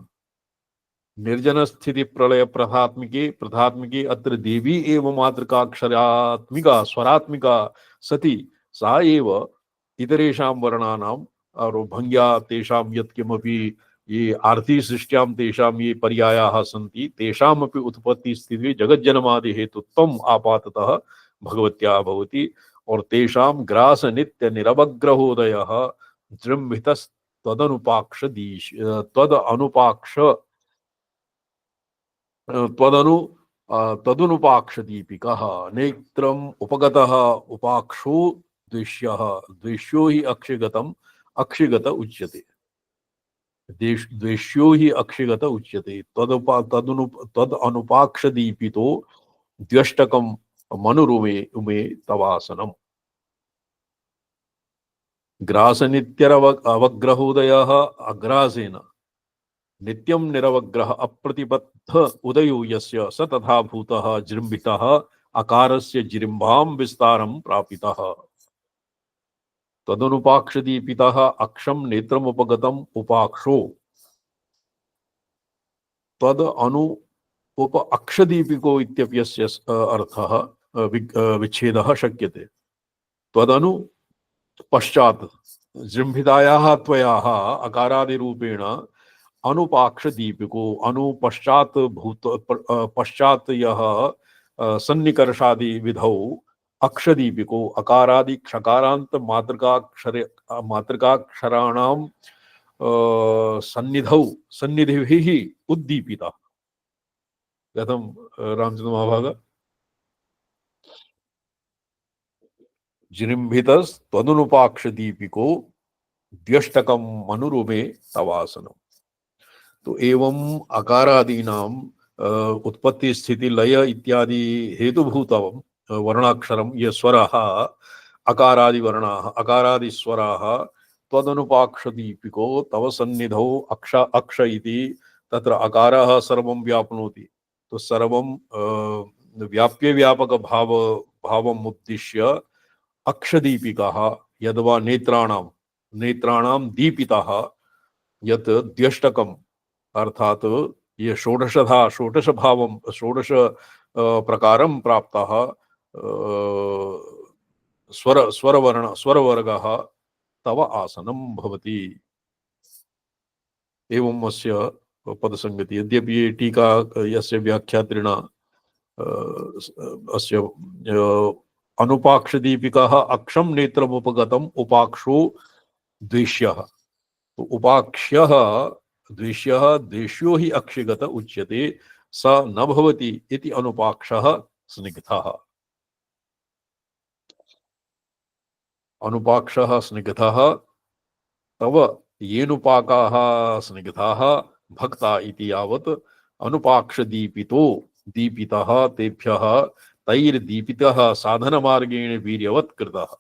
S1: निर्जन स्थिति प्रलय प्रथात्मिके अत्र देवी एव मातृकाक्षरात्मिका स्वरात्मिका सती सा एव इतरेषां वर्णानाम् और भंग्या तेषां यत्किमपि ये आर्ति सृष्ट्यां तेषां ये पर्यायाः सन्ति तेषामपि उत्पत्ति स्थिति जगज्जन्मादि हेतुत्वम् आपाततः भगवत्याः भवति और तेषां ग्रास नित्य निरवग्रहोदयः जृम्भितस्तदनुपाक्ष तदनुपाक्ष तदनुपाक्षदीपिकः नेत्रम् उपगतः उपाक्षो द्वेष्यः द्वेष्यो हि अक्षिगतम् अक्षिगत उच्यते, द्वेष्यो हि अक्षिगत उच्यते। तदनुपाक्षदीपितो द्व्यष्टकम् मनुरुमे उमे तवासनम्। ग्रासनित्यरवग्रहोदयः अग्रासेन नित्यं निरवग्रह अप्रतिबद्ध उदयो यस्य स तथा भूतः जृम्भितः अकारस्य जिरिम्भां विस्तारं प्रापितः। तदनुपाक्षदीपितः अक्षं नेत्रमुपगतम् उपाक्षो तद अनु उप अक्षदीपिको इत्यप्यस्य अर्थः विच्छेदः शक्यते। तदनु पश्चात् जृम्भितायाः त्वयाः अकारादिरूपेण अनुपाक्ष दीपिको अनु पश्चात भूत पश्चात यह सन्निकर्षादि विधौ अक्षदीपिको अकारादि क्षकारांत मातृकाक्षराणां सन्निधौ सन्निधिभिः उद्दीपिता। कथं रामचंद्र महाभाग? जिरिम्भितस्तदनुपाक्ष दीपिको द्व्यष्टकं मनुरुमे तवासनम्। तो एवं अकारादीनां उत्पत्ति स्थिति लय इत्यादि हेतुभूतं वर्णाक्षरं ये स्वराः अकारादि वर्णाः अकारादि स्वराः त्वदनुपाक्षदीपिको तव सन्निधौ अक्ष इति तत्र अकारः सर्वं व्याप्नोति। तो सर्वं व्याप्य व्यापक भावम् उद्दिश्य अक्षदीपिकाः यद्वा नेत्राणां नेत्राणां दीपितः यत् द्यष्टकम् अर्थात ये षोडश भावं षोडश प्रकारं प्राप्तः स्वरवर्गः तव आसनं भवति। एवं अस्य पदसंगति यद्यपि ये टीका यस्य व्याख्यात्रिणा अस्य अनुपाक्ष दीपिकाः अक्षम नेत्रमुपगतम् उपाक्षो द्वेष्यः। तो उपाक्ष्यः द्वेष्यः द्वेष्यो हि अक्षिगत उच्यते स न भवति इति अनुपाक्षः स्निग्धः। अनुपाक्षः स्निग्धः तव येनुपाकाः स्निग्धाः भक्ता इति यावत् अनुपाक्ष दीपितो दीपितः तेभ्यः तैर्दीपितः साधनमार्गेण वीर्यवत् कृतः।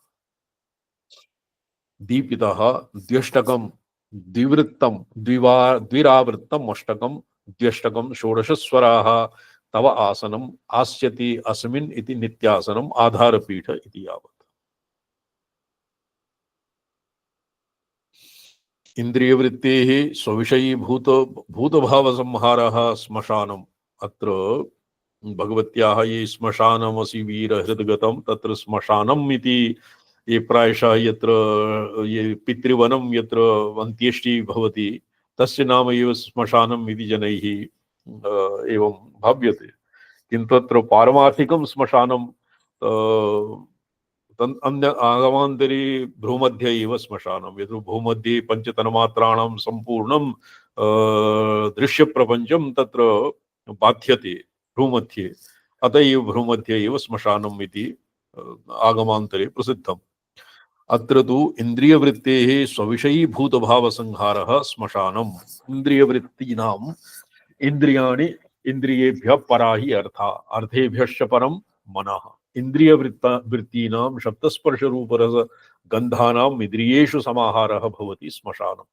S1: दीपितः द्व्यष्टकं द्विवृत्तं द्विरावृत्तम् अष्टकं द्व्यष्टकं षोडशस्वराः तव आसनम् आस्यति अस्मिन् इति नित्यासनम् आधारपीठ इति यावत्। इंद्रियवृत्तेः स्वविषयीभूत भूतभावसंहारः श्मशानम्। अत्र भगवत्याः ये श्मशानमसि वीर हृद्गतं तत्र श्मशानम् इति ये प्रायशः यत्र ये पितृवनं यत्र अन्त्येष्टि भवति तस्य नाम एव श्मशानम् इति जनैः एवं भाव्यते। किन्तु अत्र पारमार्थिकं श्मशानं अन्य आगमान्तरे भ्रूमध्ये एव श्मशानं। यत्र भूमध्ये पञ्चतन्मात्राणां सम्पूर्णं दृश्यप्रपञ्चं तत्र बाध्यते भ्रूमध्ये, अत एव भ्रूमध्ये एव श्मशानम् इति आगमान्तरे प्रसिद्धम्। अत्र तु इन्द्रियवृत्तेः स्वविषयीभूतभावसंहारः श्मशानम्। इन्द्रियवृत्तीनाम् इन्द्रियाणि इन्द्रियेभ्यः परा हि अर्था अर्थेभ्यश्च परं मनः। इन्द्रियवृत्तीनां शब्दस्पर्शरूपरस गन्धानाम् इन्द्रियेषु समाहारः भवति श्मशानम्।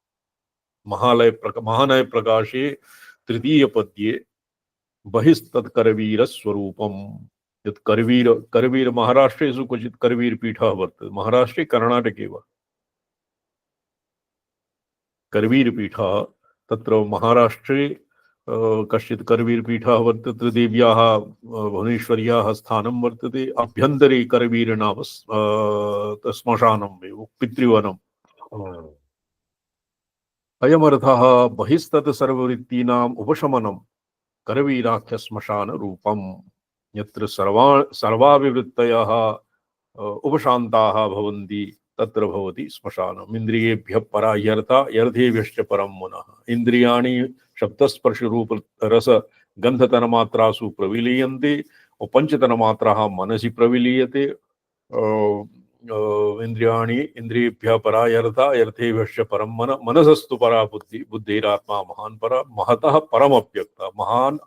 S1: महानय प्रकाशे तृतीय पद्ये बहिस्तत्करवीर स्वरूपम्। यत् करवीर महाराष्ट्रेषु क्वचित् करवीर पीठः वर्तते, महाराष्ट्रे कर्णाटके वा करवीर पीठः, तत्र महाराष्ट्रे कश्चित् करवीर पीठः वर्तते। देव्याः भुवनेश्वर्याः स्थानं वर्तते। अभ्यन्तरे करवीर नाम श्मशानम् एव पितृवनम्। अयमर्थः बहिस्तत् सर्ववृत्तीनाम् उपशमनं करवीराख्य श्मशान रूपम्। यत्र सर्वाविवृत्तयः उपशान्ताः भवन्ति तत्र भवति श्मशानम्। इन्द्रियेभ्यः परा ह्यर्था यर्थेभ्यश्च परं मनः। इन्द्रियाणि शब्दस्पर्शरूप रस गन्धतन्मात्रासु प्रविलीयन्ते और पंचतन्मात्राः मनसि प्रविलीयते। इंद्रियाणि इन्द्रियेभ्यः परा यर्था यर्थेभ्यश्च परं मनः। मनसस्तु परा बुद्धि बुद्धिरात्मा महान् परा। महतः परमव्यक्ता महान्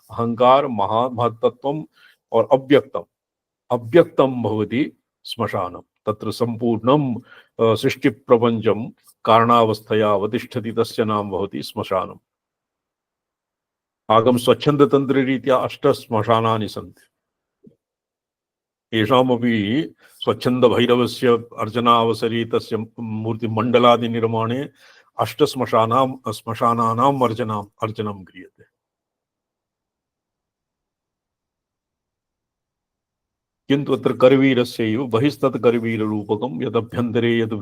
S1: अहंकार महान् महत्तत्वम् और अव्यक्तं भवति श्मशानम्। तत्र सम्पूर्णं सृष्टिप्रपञ्चं कारणावस्थया अवतिष्ठति तस्य नाम भवति श्मशानम्। आगम स्वच्छन्दतन्त्ररीत्या 8 श्मशानानि सन्ति। येषामपि स्वच्छन्दभैरवस्य अर्चनावसरे तस्य मूर्तिमण्डलादिनिर्माणे 8 श्मशानानाम् अर्चनं क्रियते। किन्तु अत्र करवीरस्यैव बहिस्तत् करवीररूपकं यदभ्यन्तरे यद्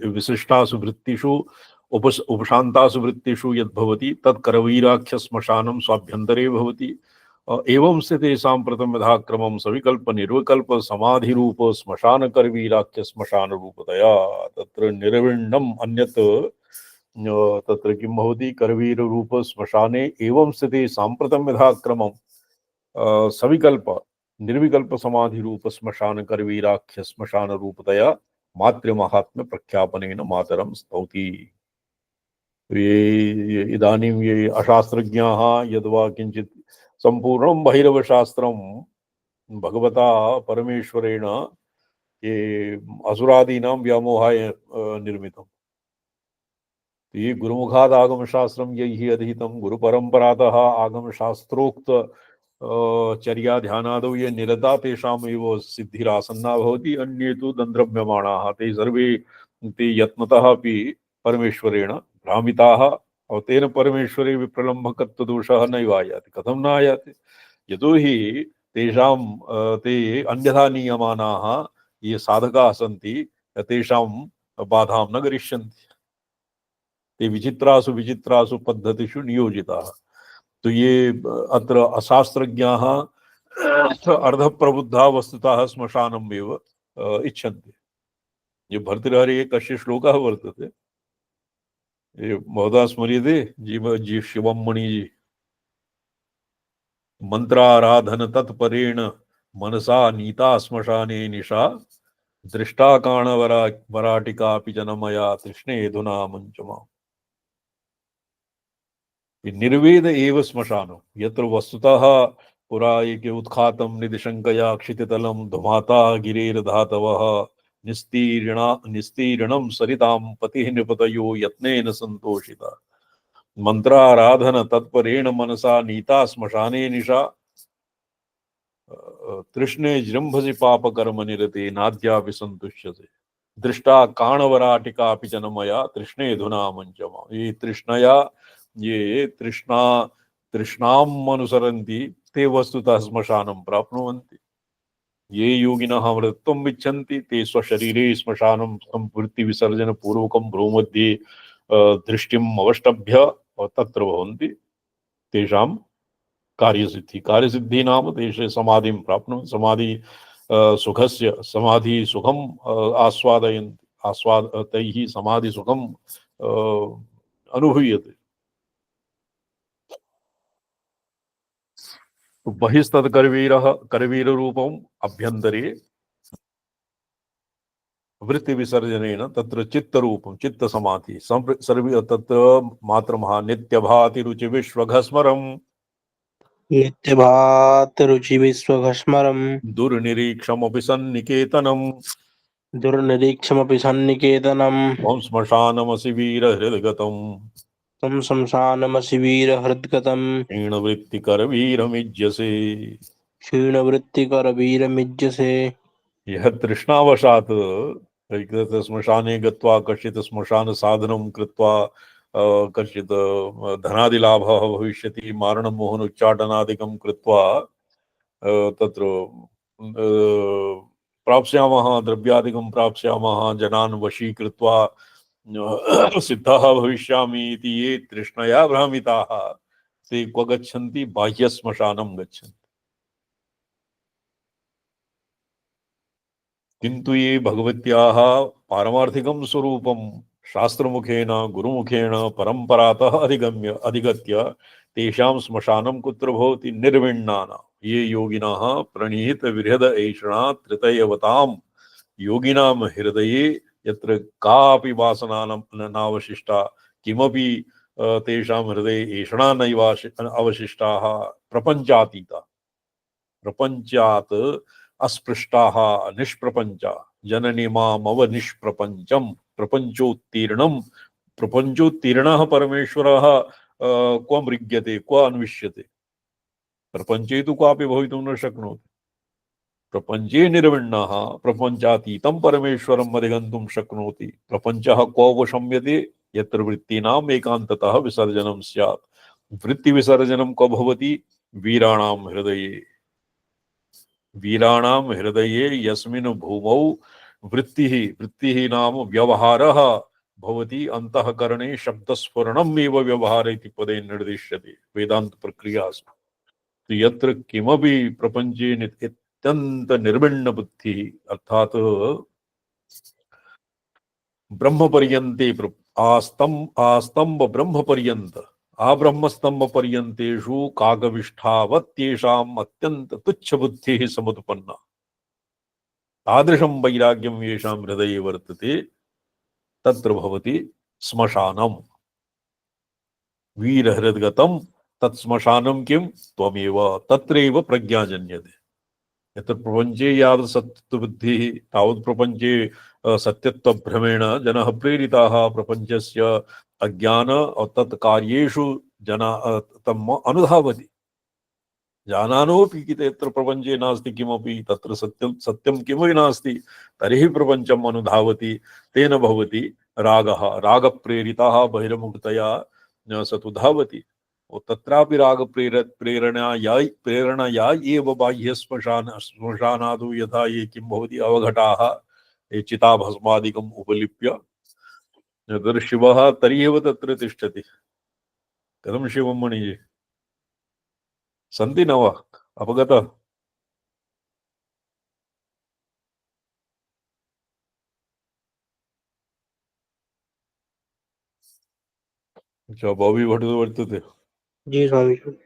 S1: विशिष्टासु वृत्तिषु उपशान्तासु वृत्तिषु यद्भवति तत् करवीराख्य श्मशानं स्वाभ्यन्तरे भवति। एवं स्थिते साम्प्रतं यथाक्रमं सविकल्प निर्विकल्प समाधिरूप श्मशान करवीराख्य श्मशान रूपतया तत्र निर्विण्णम् अन्यत् तत्र किं भवति करवीर रूप श्मशाने एवं स्थिते साम्प्रतं यथाक्रमं सविकल्प निर्विकल्प समाधि रूप श्मशान करवीराख्य श्मशान रूपतया मातृमहात्म्य प्रख्यापनेन मातरं स्तौति। ये इदानीं ये अशास्त्रज्ञाः यद्वा किञ्चित् सम्पूर्णं भैरवशास्त्रं भगवता परमेश्वरेण ये असुरादीनां व्यामोहाय निर्मितम्। ये गुरुमुखात् आगमशास्त्रं यैः अधीतं गुरुपरम्परातः आगमशास्त्रोक्त चर्या ध्यानादौ ये निरता तेषामेव सिद्धिरासन्ना भवति। अन्ये तु दन्द्रम्यमाणाः ते सर्वे ते यत्नतः अपि परमेश्वरेण भ्रामिताः और तेन परमेश्वरे विप्रलम्भकत्वदोषः नैव आयाति। कथं न आयाति? यतोहि तेषां ते अन्यथा नीयमानाः ये साधकाः सन्ति तेषां बाधां न करिष्यन्ति। ते विचित्रासु विचित्रासु पद्धतिषु नियोजिताः। तो ये अत्र अशास्त्रज्ञाः अर्धप्रबुद्धा वस्तुतः श्मशानम् एव इच्छन्ति। ये भर्तृहरे कस्य श्लोकः वर्तते, ये बहुधा स्मर्यते, जी शिवं मणिजी, मंत्राराधन तत्परेण मनसा नीता श्मशाने निशा दृष्टा काणवरा वराटिकापि जनमया तृष्णेऽधुना मुञ्चमा। निर्वेद एव श्मशानम्, यत्र वस्तुतः पुरा एके उत्खातं निदिशङ्कया क्षितितलं धुमाता गिरेर्धातवः निस्तीर्णं सरितां पतिः नृपतयो यत्नेन सन्तोषिता। मंत्राराधन तत्परेण मनसा नीता श्मशाने निशा तृष्णे जृंभसि पापकर्म निरते नाद्यापि सन्तुष्यते। दृष्टा काणवराटिका अपि जनमया तृष्णेऽधुना मुञ्चमा। ये तृष्णया ये तृष्णाम् अनुसरन्ति ते वस्तुतः श्मशानं प्राप्नुवन्ति। ये योगिनः अमृतत्वम् इच्छन्ति ते स्वशरीरे श्मशानं संवृत्ति विसर्जन पूर्वकं भ्रूमध्ये दृष्टिम् अवष्टभ्य तत्र भवन्ति। तेषां कार्यसिद्धि, कार्यसिद्धि नाम तेषे समाधिं प्राप्नुवन्ति। समाधि सुखस्य समाधि सुखम् आस्वादयन्ति, तैः समाधि सुखम् अनुभूयते। बहिस्तत् करवीर रूपम् अभ्यन्तरे वृत्ति विसर्जनेन तत्र चित्त रूपं चित्त समाधि सर्व तत्र मात्रमहा नित्यभाति रुचि विश्वघस्मरम्
S2: नित्यभात रुचि विश्वघस्मरम्
S1: दुर्निरीक्षमपि सन्निकेतनम्
S2: दुर्निरीक्षमपि सन्निकेतनम्
S1: त्वं श्मशानमसि वीरहृद्गतम्
S2: तं शमशानमसि वीरहृद्गतम्
S1: क्षीणवृत्तिकरवीरमिज्यसे।
S2: क्षीणवृत्तिकरवीरमिज्यसे।
S1: यः तृष्णावशात् श्मशाने गत्वा कश्चित् श्मशान साधनं कृत्वा कश्चित् धनादिलाभः भविष्यति, मारणमोहनोच्चाटनादिकं कृत्वा तत्र प्राप्स्यामः, द्रव्यादिकं प्राप्स्यामः, जनान् वशीकृत्वा सिद्धः भविष्यामि इति ये तृष्णया भ्रामिताः ते क्व गच्छन्ति? बाह्यश्मशानं गच्छन्ति। किंतु ये भगवत्याः पारमार्थिकं स्वरूपं शास्त्रमुखेन गुरुमुखेन परम्परातः अधिगत्य तेषां श्मशानं कुत्र भवति? निर्विण्णानां। ये योगिनः प्रणीत विहृद ऐषणा त्रितयवतां योगिनां हृदये यत्र कापि वासना नावशिष्टा, किमपि तेषां हृदये ऐषणा नैव अवशिष्टाः, प्रपञ्चातीता, प्रपञ्चात् अस्पृष्टाः निष्प्रपञ्चा, जननि मामव निष्प्रपञ्चम् प्रपञ्चोत्तीर्णं। प्रपञ्चोत्तीर्णः परमेश्वरः क्व मृग्यते क्व अन्विष्यते? प्रपञ्चे तु क्वापि भवितुं न शक्नोति। प्रपञ्चे निर्विण्णः प्रपञ्चातीतं परमेश्वरम् अधिगन्तुं शक्नोति। प्रपञ्चः क्व उपशम्यते? यत्र वृत्तीनाम् एकान्ततः विसर्जनं स्यात्। वृत्तिविसर्जनं क्व भवति? वीराणां हृदये। वीराणां हृदये यस्मिन् भूमौ वृत्तिः नाम व्यवहारः भवति, अंतःकरणे शब्दस्फुरणम् एव व्यवहार इति पदे निर्दिश्यते वेदांत प्रक्रियासु। तो यत्र किमपि प्रपंचे अत्यंत निर्विण्ण बुद्धिः अर्थात ब्रह्म पर्यन्ते आस्तंभ ब्रह्म पर्यंत आब्रह्मस्तंभ पर्यंतेषु कागविष्ठावत्येषाम् अत्यंत तुच्छ बुद्धिः समुत्पन्ना। तादृशं वैराग्यं येषां हृदये वर्तते तत्र भवति श्मशानम्। वीरहृद्गतं तत्श्मशानं किं? त्वमेव। तत्रैव प्रज्ञा जन्यते। यत्र प्रपञ्चे यावत् सत्त्वबुद्धिः तावत् प्रपञ्चे सत्यत्वभ्रमेण जनः प्रेरिताः प्रपञ्चस्य अज्ञान और तत्कार्येषु जना तम् अनुधावति। जानानोऽपि कितेऽत्र प्रपञ्चे नास्ति किमपि तत्र सत्यं सत्यं किमपि नास्ति तर्हि प्रपञ्चम् अनुधावति तेन भवति रागः रागप्रेरितः बहिर्मुखतया स तु धावति तत्रापि प्रेरणया एव बाह्य श्मशानादौ यथा ये किं भवति अवघटाः ये चिताभस्मादिकम् उपलिप्य तत्र शिवः तर्हि एव तत्र तिष्ठति कथं शिवं मणिजे सन्ति न वा अपगतः अच्छा बॉबी भट्ट वर्तते
S2: जी स्वामी जी।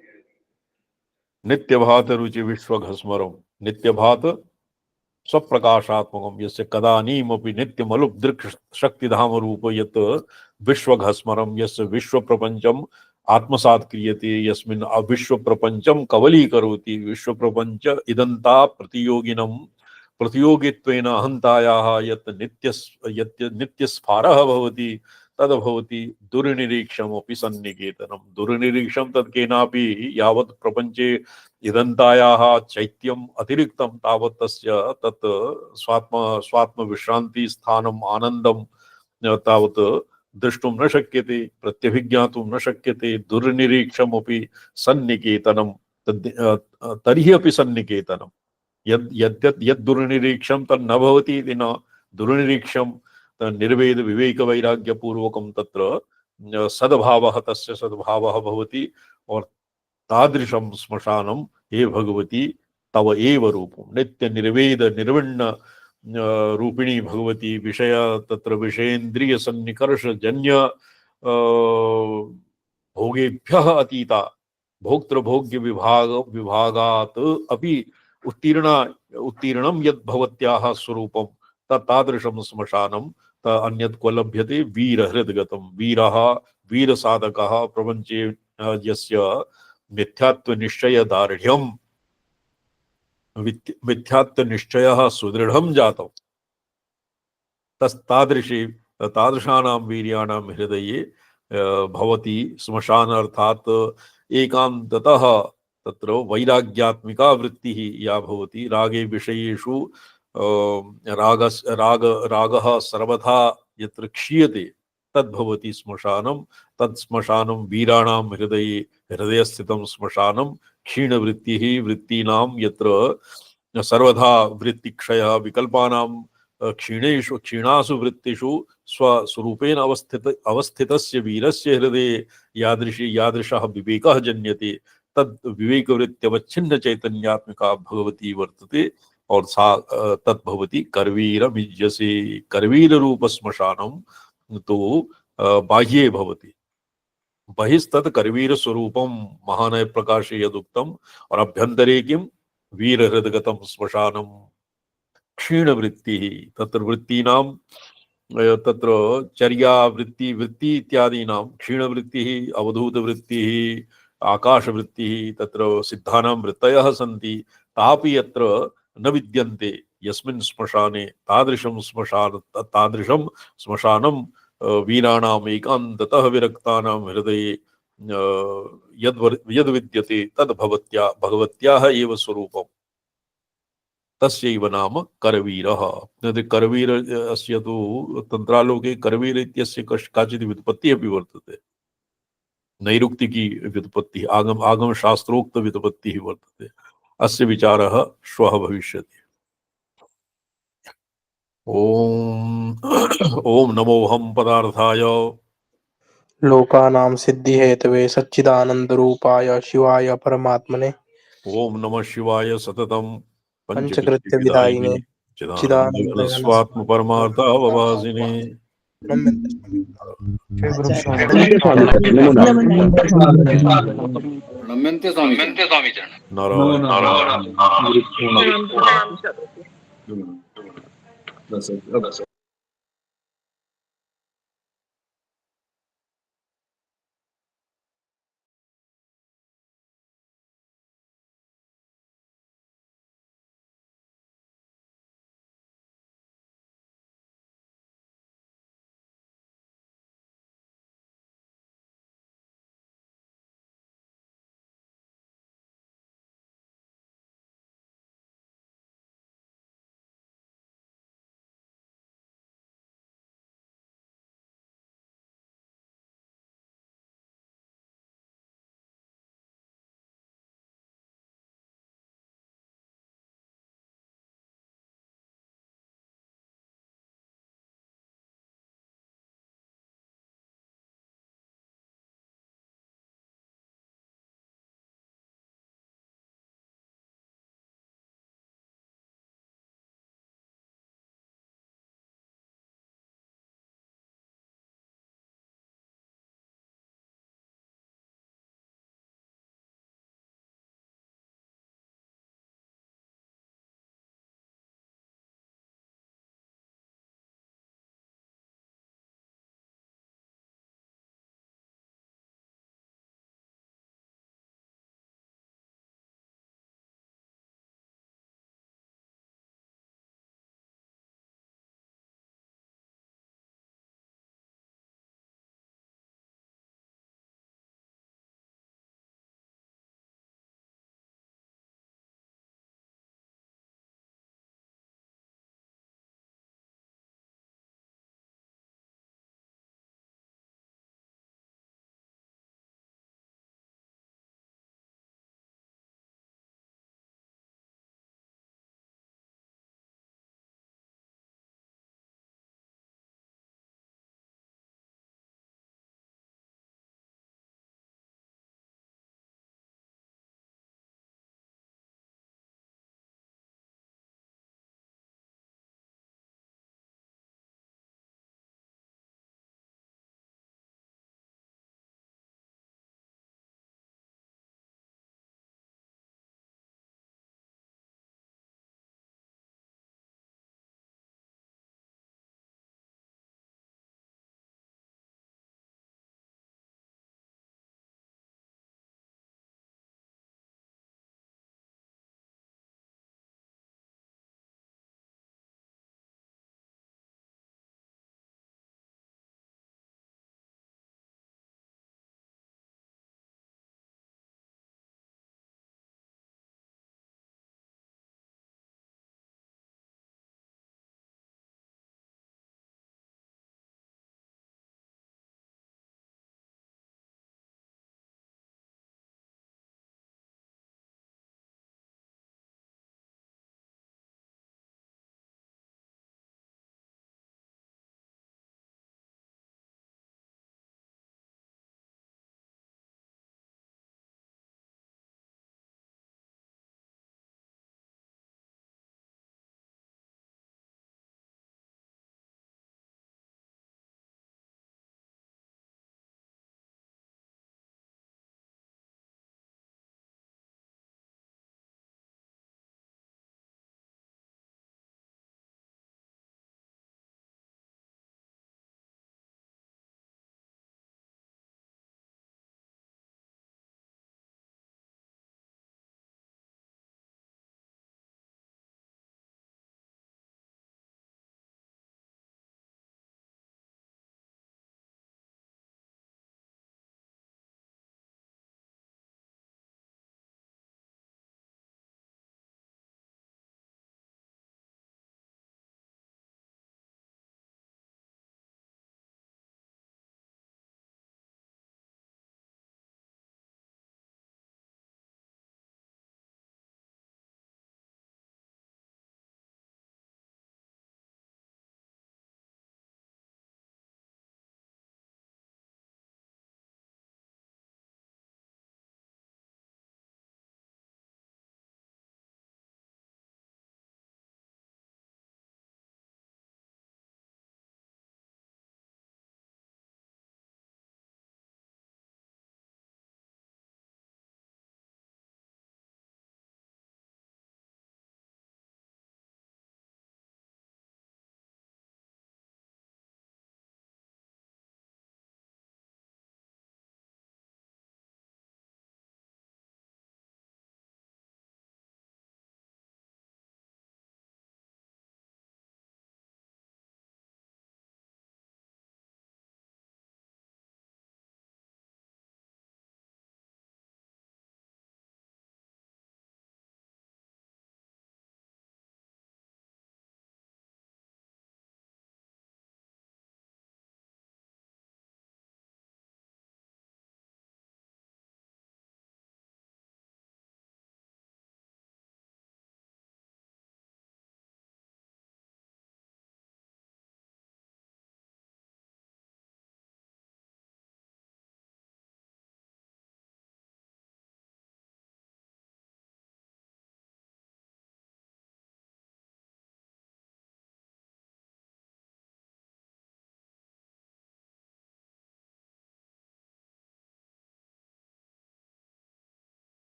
S1: नित्यभात रुचि विश्वघस्मरम नित्यभात स्वप्रकाशात्मकम यस्य कदानीमपि नित्यमलुपदृक् शक्तिधाम रूप यत् विश्वघस्मरम यस्य विश्वप्रपञ्चम आत्मसात् क्रियते यस्मिन् विश्वप्रपञ्चम कवलीकरोति विश्वप्रपञ्च इदन्ता प्रतियोगिनं प्रतियोगित्वेन अहन्तायाः यत् नित्यस्फारः भवति तद्भवति दुर्निरीक्षमपि सन्निकेतनं दुर्निरीक्षं तत् केनापि यावत् प्रपञ्चे इदन्तायाः चैत्यम् अतिरिक्तं तावत् तस्य तत् स्वात्मविश्रान्ति स्थानम् आनन्दं तावत् द्रष्टुं न शक्यते प्रत्यभिज्ञातुं न शक्यते दुर्निरीक्षमपि सन्निकेतनं तर्हि अपि सन्निकेतनं यद् दुर्निरीक्षं तन्न भवति इति न दुर्निरीक्षं निर्वेद विवेक वैराग्य पूर्वकं तत्र सद्भावः तस्य सद्भावः भवति और तादृशं श्मशानं हे भगवती तव एव रूपं नित्य निर्वेद निर्विण्ण रूपिणी भगवती विषय तत्र विषयेन्द्रिय सन्निकर्ष जन्य भोगेभ्यः अतीता भोक्तृभोग्य विभागात् अपि उत्तीर्णं यद् भवत्याः स्वरूपं तादृशं श्मशानं अन्यत् क्व लभ्यते वीरहृद्गतं वीरः वीरसाधकः प्रपञ्चे यस्य मिथ्यात्वनिश्चयदार्ढ्यं मिथ्यात्वनिश्चयः सुदृढं जातं तादृशानां वीर्याणां हृदये भवति श्मशान अर्थात् एकान्ततः तत्र वैराग्यात्मिका वृत्तिः या भवति रागे विषयेषु रागः सर्वथा यत्र क्षीयते तद्भवति श्मशानं तत् श्मशानं वीराणां हृदयस्थितं श्मशानं क्षीणवृत्तिः वृत्तीनां यत्र सर्वथा वृत्तिक्षयः विकल्पानां क्षीणासु वृत्तिषु स्वस्वरूपेण अवस्थितस्य वीरस्य हृदये यादृशः विवेकः जन्यते तद् विवेकवृत्त्यवच्छिन्न चैतन्यात्मिका भगवती वर्तते और सा तद्भवति करवीरमीज्यसे करवीर रूप श्मशानं तो बाह्ये भवति बहिस्तत् करवीर स्वरूपं महानय प्रकाशे यदुक्तम् और अभ्यन्तरे किं वीरहृद्गतं श्मशानं क्षीणवृत्तिः तत्र वृत्तीनां तत्र चर्या वृत्ति इत्यादीनां क्षीणवृत्तिः अवधूतवृत्तिः आकाशवृत्तिः तत्र सिद्धानां वृत्तयः सन्ति तापि यत्र न विद्यन्ते यस्मिन् श्मशाने तादृशं श्मशानं वीराणाम् एकान्ततः विरक्तानां हृदये यद् विद्यते तद् भगवत्याः एव स्वरूपम् तस्यैव नाम करवीरः करवीर अस्य तु तन्त्रालोके करवीर इत्यस्य काचित् व्युत्पत्तिः अपि वर्तते नैरुक्तिकी व्युत्पत्तिः आगम शास्त्रोक्त व्युत्पत्तिः वर्तते अस्य विचारः श्वः भविष्यति ओम नमोऽहं पदार्थाय
S2: लोकानां सिद्धि हेतवे सच्चिदानंद रूपाय शिवाय परमात्मने
S1: ओम नमः शिवाय सततं
S2: पंचकृत्य विदायिने
S1: चिदानंद स्वात्म परमार्थावभासिने
S3: नम्यन्ते स्वामी
S1: नारायण